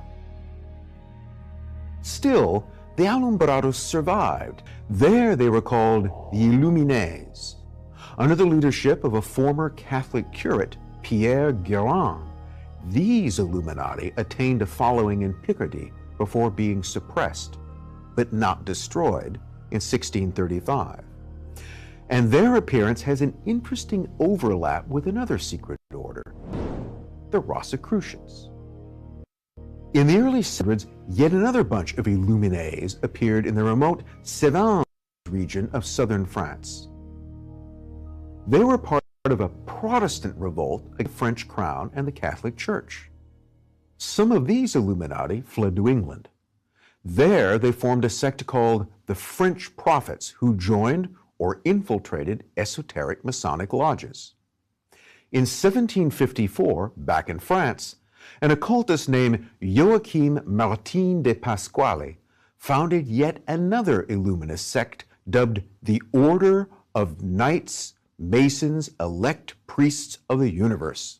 Still, the Alumbrados survived. There they were called the Illumines. Under the leadership of a former Catholic curate, Pierre Guérin, these Illuminati attained a following in Picardy before being suppressed, but not destroyed, in 1635. And their appearance has an interesting overlap with another secret order, the Rosicrucians. In the early 700s, yet another bunch of Illuminés appeared in the remote Cévennes region of southern France. They were part of a Protestant revolt against the French crown and the Catholic Church. Some of these Illuminati fled to England. There, they formed a sect called the French Prophets, who joined or infiltrated esoteric Masonic lodges. In 1754, back in France, an occultist named Joachim Martin de Pasquale founded yet another Illuminist sect dubbed the Order of Knights, Masons, Elect Priests of the Universe.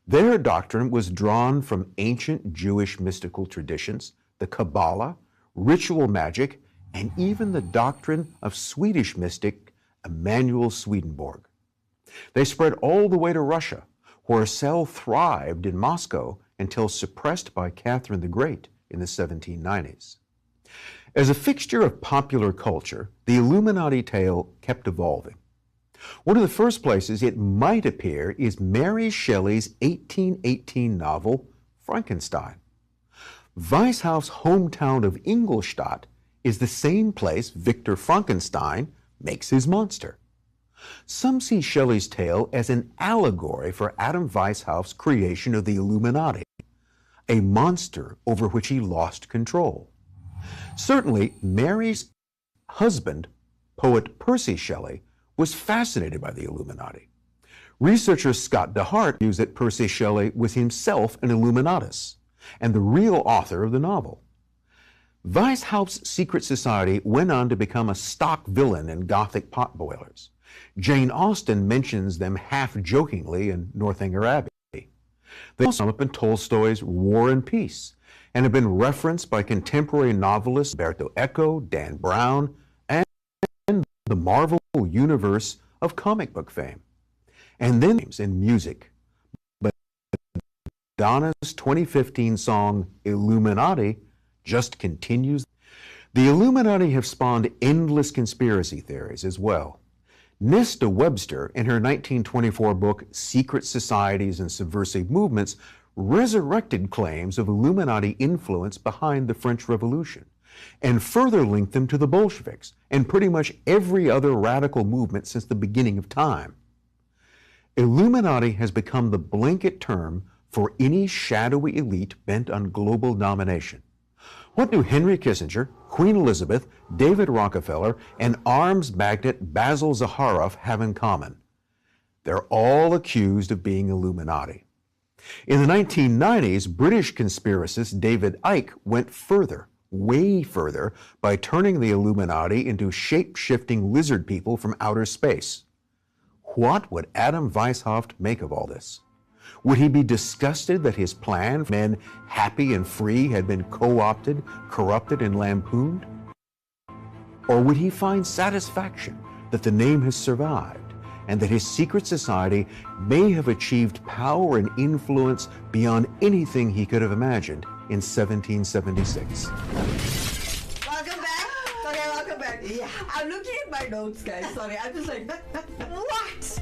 Their doctrine was drawn from ancient Jewish mystical traditions, the Kabbalah, ritual magic, and even the doctrine of Swedish mystic Emanuel Swedenborg. They spread all the way to Russia, where a cell thrived in Moscow until suppressed by Catherine the Great in the 1790s. As a fixture of popular culture, the Illuminati tale kept evolving. One of the first places it might appear is Mary Shelley's 1818 novel, Frankenstein. Weishaupt's hometown of Ingolstadt is the same place Victor Frankenstein makes his monster. Some see Shelley's tale as an allegory for Adam Weishaupt's creation of the Illuminati, a monster over which he lost control. Certainly, Mary's husband, poet Percy Shelley, was fascinated by the Illuminati. Researcher Scott DeHart argues that Percy Shelley was himself an Illuminatus and the real author of the novel. Weishaupt's secret society went on to become a stock villain in Gothic potboilers. Jane Austen mentions them half-jokingly in Northanger Abbey. They also come up in Tolstoy's War and Peace and have been referenced by contemporary novelists Umberto Eco, Dan Brown, and the Marvel universe of comic book fame. And then in music. But Madonna's 2015 song Illuminati just continues. The Illuminati have spawned endless conspiracy theories as well. Nesta Webster, in her 1924 book Secret Societies and Subversive Movements, resurrected claims of Illuminati influence behind the French Revolution and further linked them to the Bolsheviks and pretty much every other radical movement since the beginning of time. Illuminati has become the blanket term for any shadowy elite bent on global domination. What do Henry Kissinger, Queen Elizabeth, David Rockefeller, and arms magnate Basil Zaharoff have in common? They're all accused of being Illuminati. In the 1990s, British conspiracist David Icke went further, way further, by turning the Illuminati into shape-shifting lizard people from outer space. What would Adam Weishaupt make of all this? Would he be disgusted that his plan for men happy and free had been co-opted, corrupted, and lampooned? Or would he find satisfaction that the name has survived and that his secret society may have achieved power and influence beyond anything he could have imagined in 1776? Welcome back. Okay, welcome back. Yeah. I'm looking at my notes, guys. Sorry, I'm just like, what?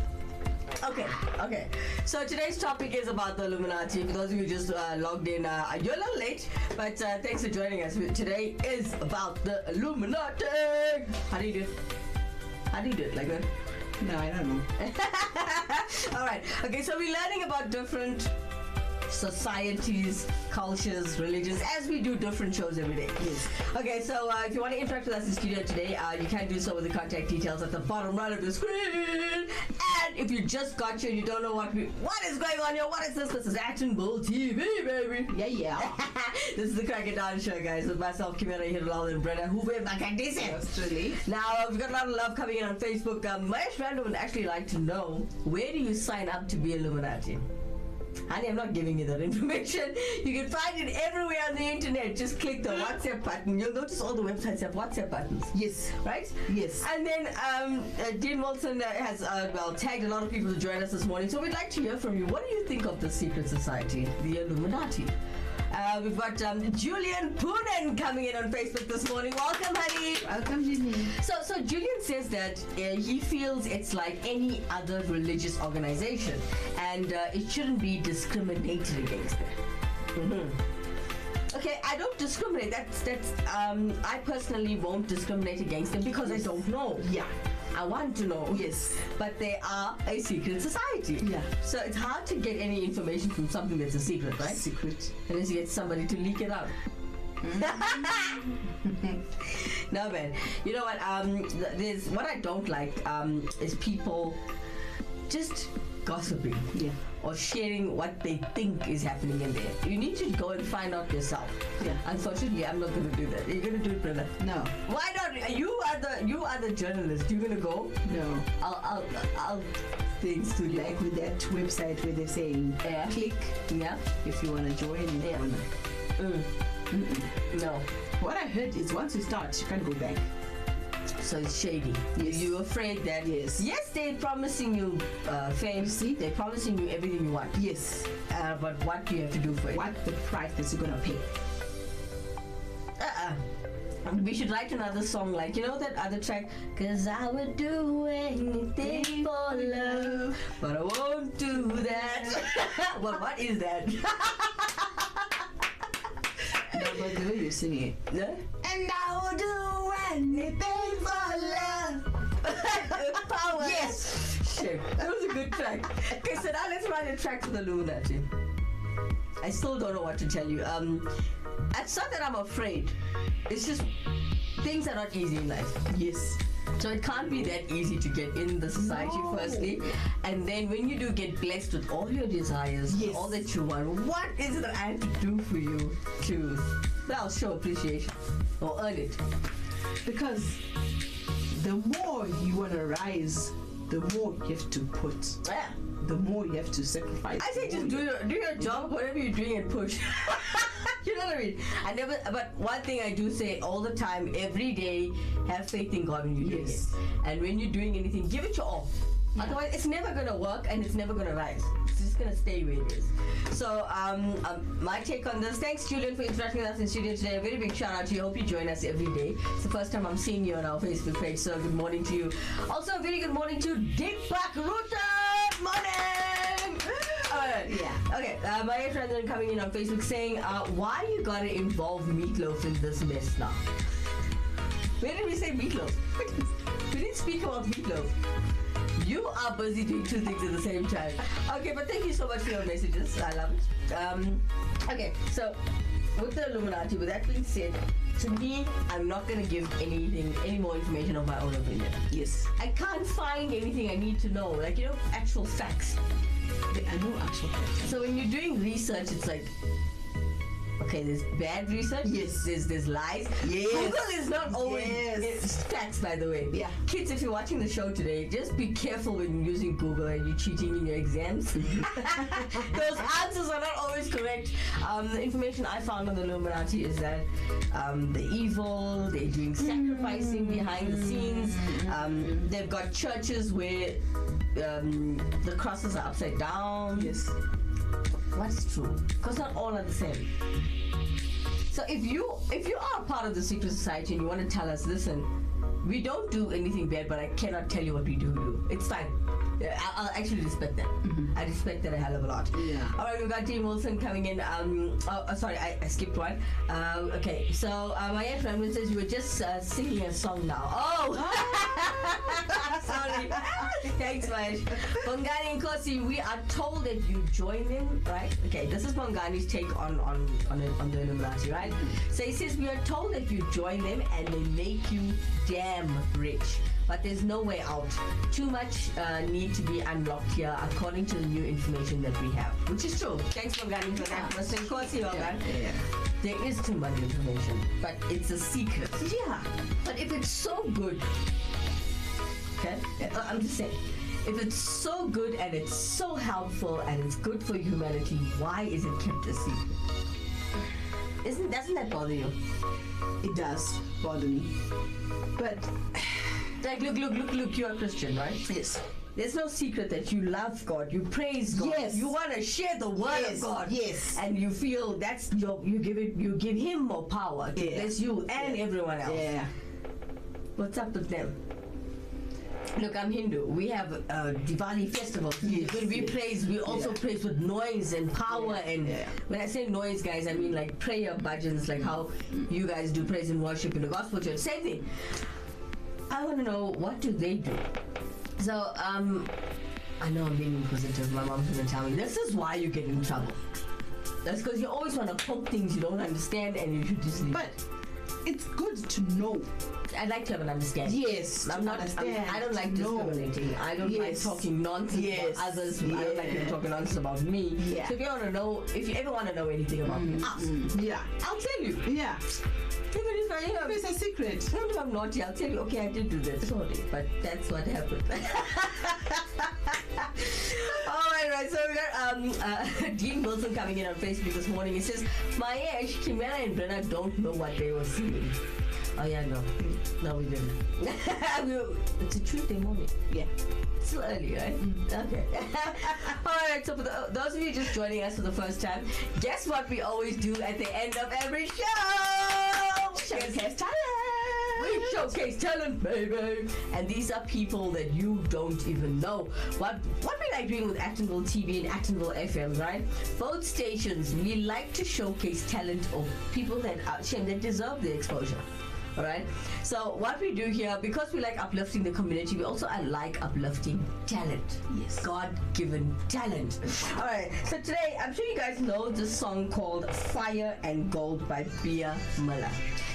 Okay. So today's topic is about the Illuminati. For those of you who just logged in, you're a little late, but thanks for joining us. Today is about the Illuminati. How do you do it? How do you do it? Like that? No, I don't know. All right. Okay, so we're learning about different societies, cultures, religions, as we do different shows every day. Yes. Okay, so if you want to interact with us in studio today, you can do so with the contact details at the bottom right of the screen. And if you just got here and you don't know what is going on here, what is this? This is Action Bull TV, baby. Yeah. This is the Crack It Down show, guys, with myself, Kimera, Heeralal, and Brenna, Hove, Makandise. Really? Now, we've got a lot of love coming in on Facebook. My friend would actually like to know, where do you sign up to be Illuminati? Honey, I'm not giving you that information. You can find it everywhere on the internet. Just click the WhatsApp button. You'll notice all the websites have WhatsApp buttons. Yes. Right? Yes. And then Dean Wilson has tagged a lot of people to join us this morning. So we'd like to hear from you. What do you think of the secret society, the Illuminati? We've got Julian Poonen coming in on Facebook this morning. Welcome, honey. Welcome, Jimmy. So Julian says that he feels it's like any other religious organization, and it shouldn't be discriminated against them. Okay, I don't discriminate. That's I personally won't discriminate against them because I don't know. Yeah. I want to know. Yes. But they are a secret society. Yeah. So it's hard to get any information from something that's a secret, right? Secret. Unless you get somebody to leak it out. No, man. You know what? There's what I don't like is people just gossiping, or sharing what they think is happening in there. You need to go and find out yourself. Yeah. Unfortunately, I'm not going to do that. Are you going to do it, Brenna? No. Why not? You are the journalist. You going to go? No. I'll things to Like with that website where they're saying, click if you want to join. No. What I heard is once you start, you can't go back. So it's shady. Yes. You're afraid that Yes, they're promising you fame. See? They're promising you everything you want. Yes. But what do you have to do for it? What the price that you're gonna pay? We should write another song like, you know that other track? 'Cause I would do anything for love, but I won't do that. Well, what is that? No, but the way you're singing it. Yeah? And I will do anything for love. Power. Yes. Shit. That was a good track. Okay, so now let's write a track for the Illuminati. I still don't know what to tell you. It's not that I'm afraid. It's just things are not easy in life. Yes. So it can't be that easy to get in the society, firstly. And then when you do get blessed with all your desires, all that you want, what is it that I have to do for you to, well, show appreciation or earn it? Because the more you want to rise, the more you have to put. Yeah. The more you have to sacrifice. I say just do your job, whatever you're doing, and push. You know what I mean? But one thing I do say all the time, every day, have faith in God when you're doing it. And when you're doing anything, give it your all. Yeah. Otherwise, it's never going to work and it's never going to rise. It's just going to stay where it is. So, my take on this. Thanks, Julian, for interacting with us in studio today. A very big shout out to you. I hope you join us every day. It's the first time I'm seeing you on our Facebook page, so good morning to you. Also, a very good morning to Deepak Ruta. Morning! Okay, my friends are coming in on Facebook saying, why you gotta involve Meatloaf in this mess now? Where did we say Meatloaf? We didn't speak about Meatloaf. You are busy doing two things at the same time. Okay, but thank you so much for your messages. I love it. Okay, so with the Illuminati, with that being said, to me, I'm not going to give any more information of my own opinion. Yes. I can't find anything I need to know, like, actual facts. There are no actual facts. So when you're doing research, it's like, okay, there's bad research. Yes. There's lies. Yes. Google is not always it's facts, by the way. Yeah. Kids, if you're watching the show today, just be careful when you're using Google and you're cheating in your exams. Those answers are not always correct. The information I found on the Illuminati is that they're evil, they're doing sacrificing behind the scenes. They've got churches where the crosses are upside down. Yes. What's true? Because not all are the same. So if you are a part of the secret society and you want to tell us, listen, we don't do anything bad, but I cannot tell you what we do. It's fine. I'll actually respect that. I respect that a hell of a lot. Yeah. All right, we've got Dean Wilson coming in. Sorry, I skipped one. Okay, so my friend says you were just singing a song now. Oh! Sorry. Thanks, Mahesh. Bongani and Kosi, we are told that you join them, right? Okay, this is Bongani's take on the Illuminati, right? So he says we are told that you join them and they make you damn rich. But there's no way out. Too much need to be unlocked here according to the new information that we have. Which is true. Thanks, Bongani, for that. Mr. Kosi, yeah. There is too much information, but it's a secret. Yeah. But if it's so good, okay? I'm just saying, If it's so good and it's so helpful and it's good for humanity, why is it kept a secret? Doesn't that bother you? It does bother me. But like, look, you're a Christian, right? yes. There's no secret that you love God, you praise God, Yes. you want to share the word of God, yes. and you feel that's you give Him more power to bless you and everyone else. Yeah. What's up with them? Look, I'm Hindu. We have Diwali festival. Yes, When we praise, we also praise with noise and power. And when I say noise, guys, I mean like prayer bhajans, like how you guys do praise and worship in the gospel church. Same thing. I want to know, what do they do? So, I know I'm being inquisitive. My mom's going to tell me, this is why you get in trouble. That's because you always want to poke things you don't understand and you should just leave. But it's good to know. I'd like to have an understanding. Yes. I don't like discriminating. I don't like talking nonsense about others. I don't like people talking nonsense about me. Yeah. So if you ever want to know anything about us, I'll tell you. Yeah. Even if It's a secret. even if I'm naughty, I'll tell you, okay, I did do this. Sorry, but that's what happened. Alright, so we got Dean Wilson coming in on Facebook this morning. He says, Mahesh, Kimera and Brenna don't know what they were seeing. Oh yeah, no, we didn't. It's a Tuesday morning. Yeah. It's still early, right? Okay. Alright, so for those of you just joining us for the first time, guess what we always do at the end of every show? Showcase talent. We showcase talent, baby. And these are people that you don't even know. What we like doing with Actonville TV and Actonville FM, right? Both stations, we like to showcase talent of people that deserve the exposure. Alright, so what we do here, because we like uplifting the community, we also like uplifting talent. Yes. God-given talent. Alright, so today, I'm sure you guys know this song called Fire and Gold by Bia Miller.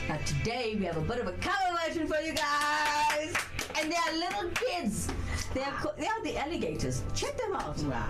Now today, we have a bit of a cover version for you guys. And they are little kids. They are the alligators. Check them out. Wow.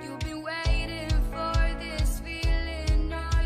You've been waiting for this feeling all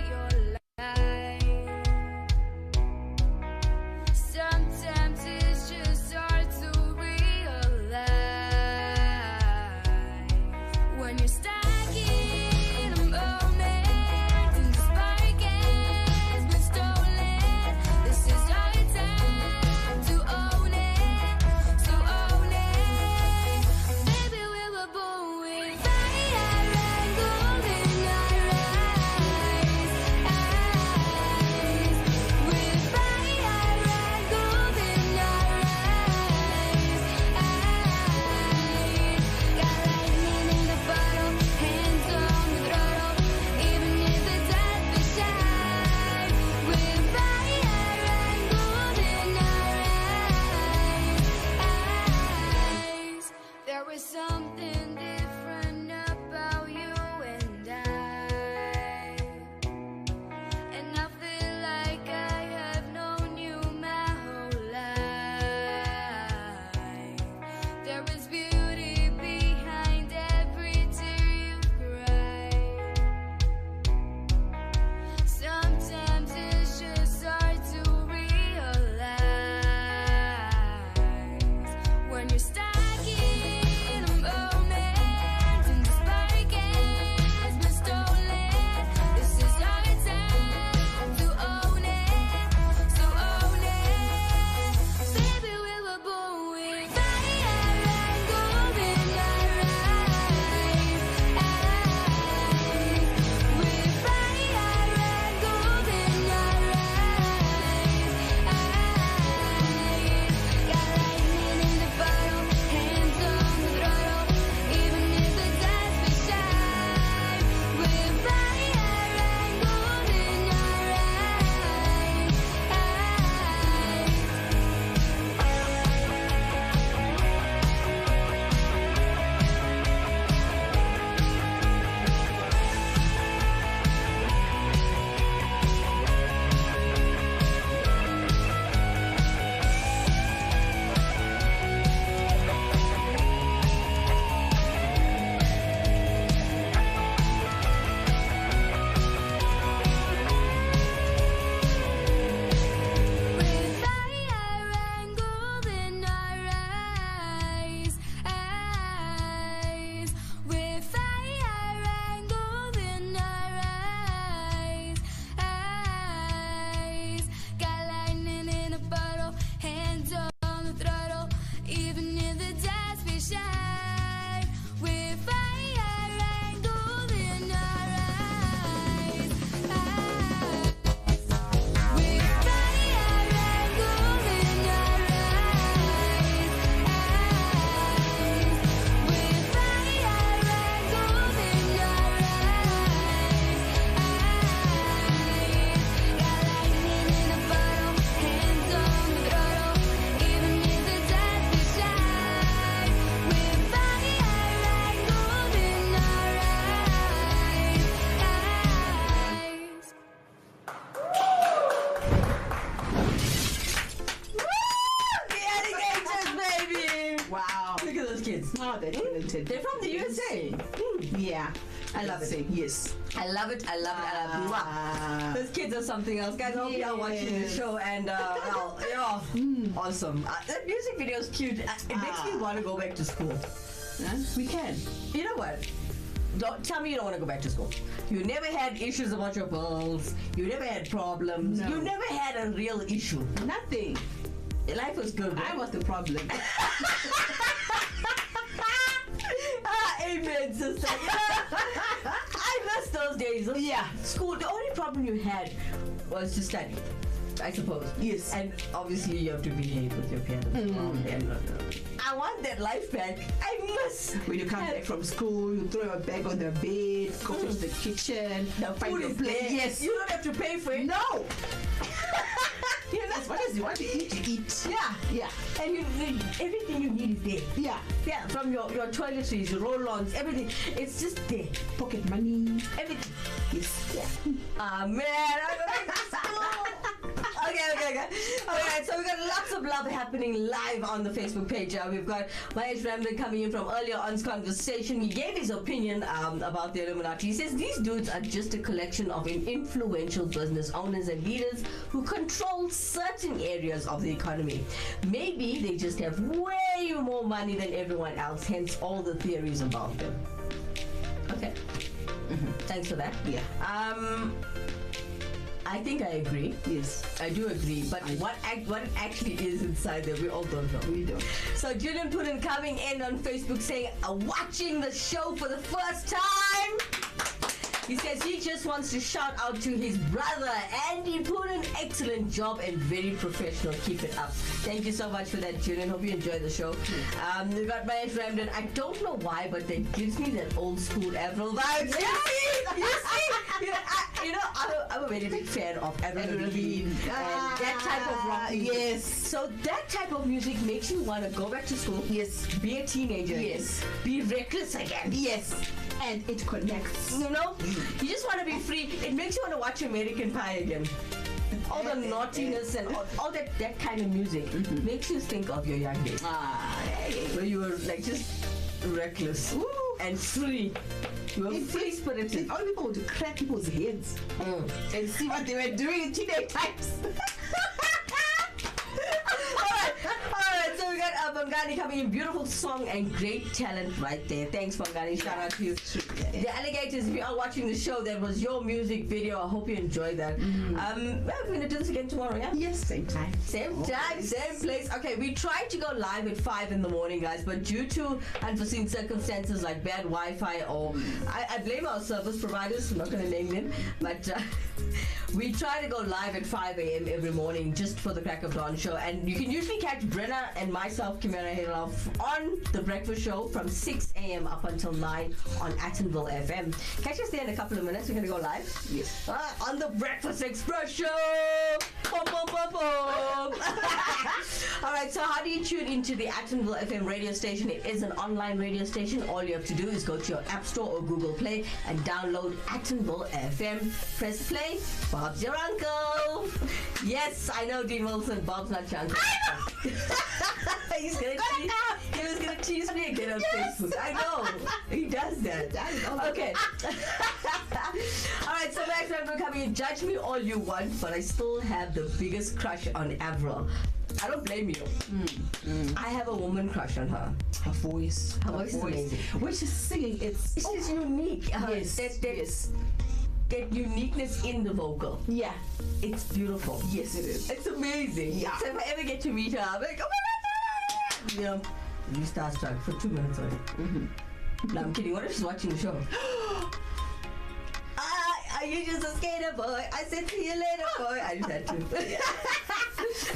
they're talented. They're from the USA. Yeah. I love it. Yes. I love it. I love it. I love it. Wow. Those kids are something else. Guys, I hope you're watching the show. And, well, awesome. That music video is cute. It makes me want to go back to school. We can. You know what? Don't tell me you don't want to go back to school. You never had issues about your bills. You never had problems. No. You never had a real issue. Nothing. Life was good. Right? I was the problem. Amen, sister. I miss those days. Yeah. School, the only problem you had was to study, I suppose. Yes. And obviously you have to behave with your parents. And I want that life back. I miss. When you come back from school, you throw your bag on the bed, go to the kitchen, The find food your is plate. there. Yes. You don't have to pay for it. No. As much as you want to eat, you eat. Yeah. Yeah. And everything you need is there. Yeah. Yeah, from your toiletries, your roll-ons, everything. It's just there. Pocket money. Everything. Yes. Yeah. Man, I'm going to school. Okay. Alright, so we've got lots of love happening live on the Facebook page. We've got Mahesh Ramden coming in from earlier on's conversation. He gave his opinion about the Illuminati. He says these dudes are just a collection of influential business owners and leaders who control certain areas of the economy. Maybe they just have way more money than everyone else, hence all the theories about them. Okay. Thanks for that. Yeah. I think I agree. Yes. I do agree, but what it actually is inside there, we all don't know. We don't. So Julian Putin coming in on Facebook saying, watching the show for the first time. He says he just wants to shout out to his brother, Andy Putin. Excellent job and very professional. Keep it up. Thank you so much for that, Julian. Hope you enjoyed the show. We got Mahesh Ramden. I don't know why, but that gives me that old school Avril vibes. You see? I'm a very big fan of Avril Lavigne and that type of rock music. Yes. So that type of music makes you want to go back to school. Yes. Be a teenager. Yes. Be reckless again. Yes. And it connects. You know? You just want to be free. It makes you want to watch American Pie again. All the naughtiness and all that kind of music makes you think of your young days. Where you were like just reckless and free. You were free spirited. All people would crack people's heads and see what they were doing in teenage times. Alright, so we got Bongani coming in. Beautiful song and great talent right there. Thanks, Bongani. Shout out to you. The Alligators, if you are watching the show, that was your music video. I hope you enjoyed that. We're going to do this again tomorrow, yeah? Yes, same time. Same time, same place. Okay, we tried to go live at 5 in the morning, guys, but due to unforeseen circumstances like bad Wi-Fi or... I blame our service providers. I'm not going to name them, but... we try to go live at 5 a.m. every morning just for the Crack of Dawn show. And you can usually catch Brenna and myself, Kimera, Heeralal, on the breakfast show from 6 a.m. up until 9 on Attenville FM. Catch us there in a couple of minutes. We're going to go live. Yes. On the Breakfast Express show. Boom, boom, boom, boom. All right, so how do you tune into the Attenville FM radio station? It is an online radio station. All you have to do is go to your App Store or Google Play and download Attenville FM. Press play. Bob's your uncle. Yes, I know, Dean Wilson. Bob's not your uncle. He was gonna tease me again on Facebook. I know. He does that. Okay. Alright, so next time we're coming in. Judge me all you want, but I still have the biggest crush on Avril. I don't blame you. I have a woman crush on her. Her voice. Her voice is amazing. When she's singing, it's just unique. Yes. That uniqueness in the vocal. Yeah. It's beautiful. Yes, it is. It's amazing. Yeah. So if I ever get to meet her, I'm like, oh my God. You know, you starstruck for 2 minutes only. No, I'm kidding. What if she's watching the show? Are you just a skater boy? I said, see you later, boy. I did that too.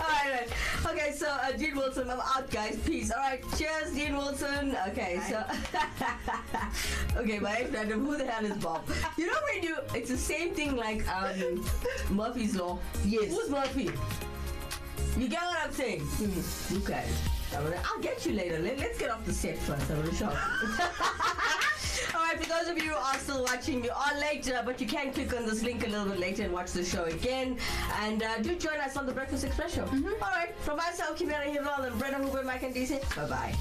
All right. Okay, so Dean Wilson, I'm out, guys. Peace. All right, cheers, Dean Wilson. Okay, so okay, my ex-random. Who the hell is Bob? You know when it's the same thing like Murphy's Law. Yes. Who's Murphy? You get what I'm saying? Okay. I'll get you later. Let's get off the set first. I'm gonna shop. Alright, for those of you who are still watching, you are late, but you can click on this link a little bit later and watch the show again. And do join us on the Breakfast Express show. Alright, from myself, Kimera, Heeralal, and Brenna, Hove, Makandise. Bye-bye.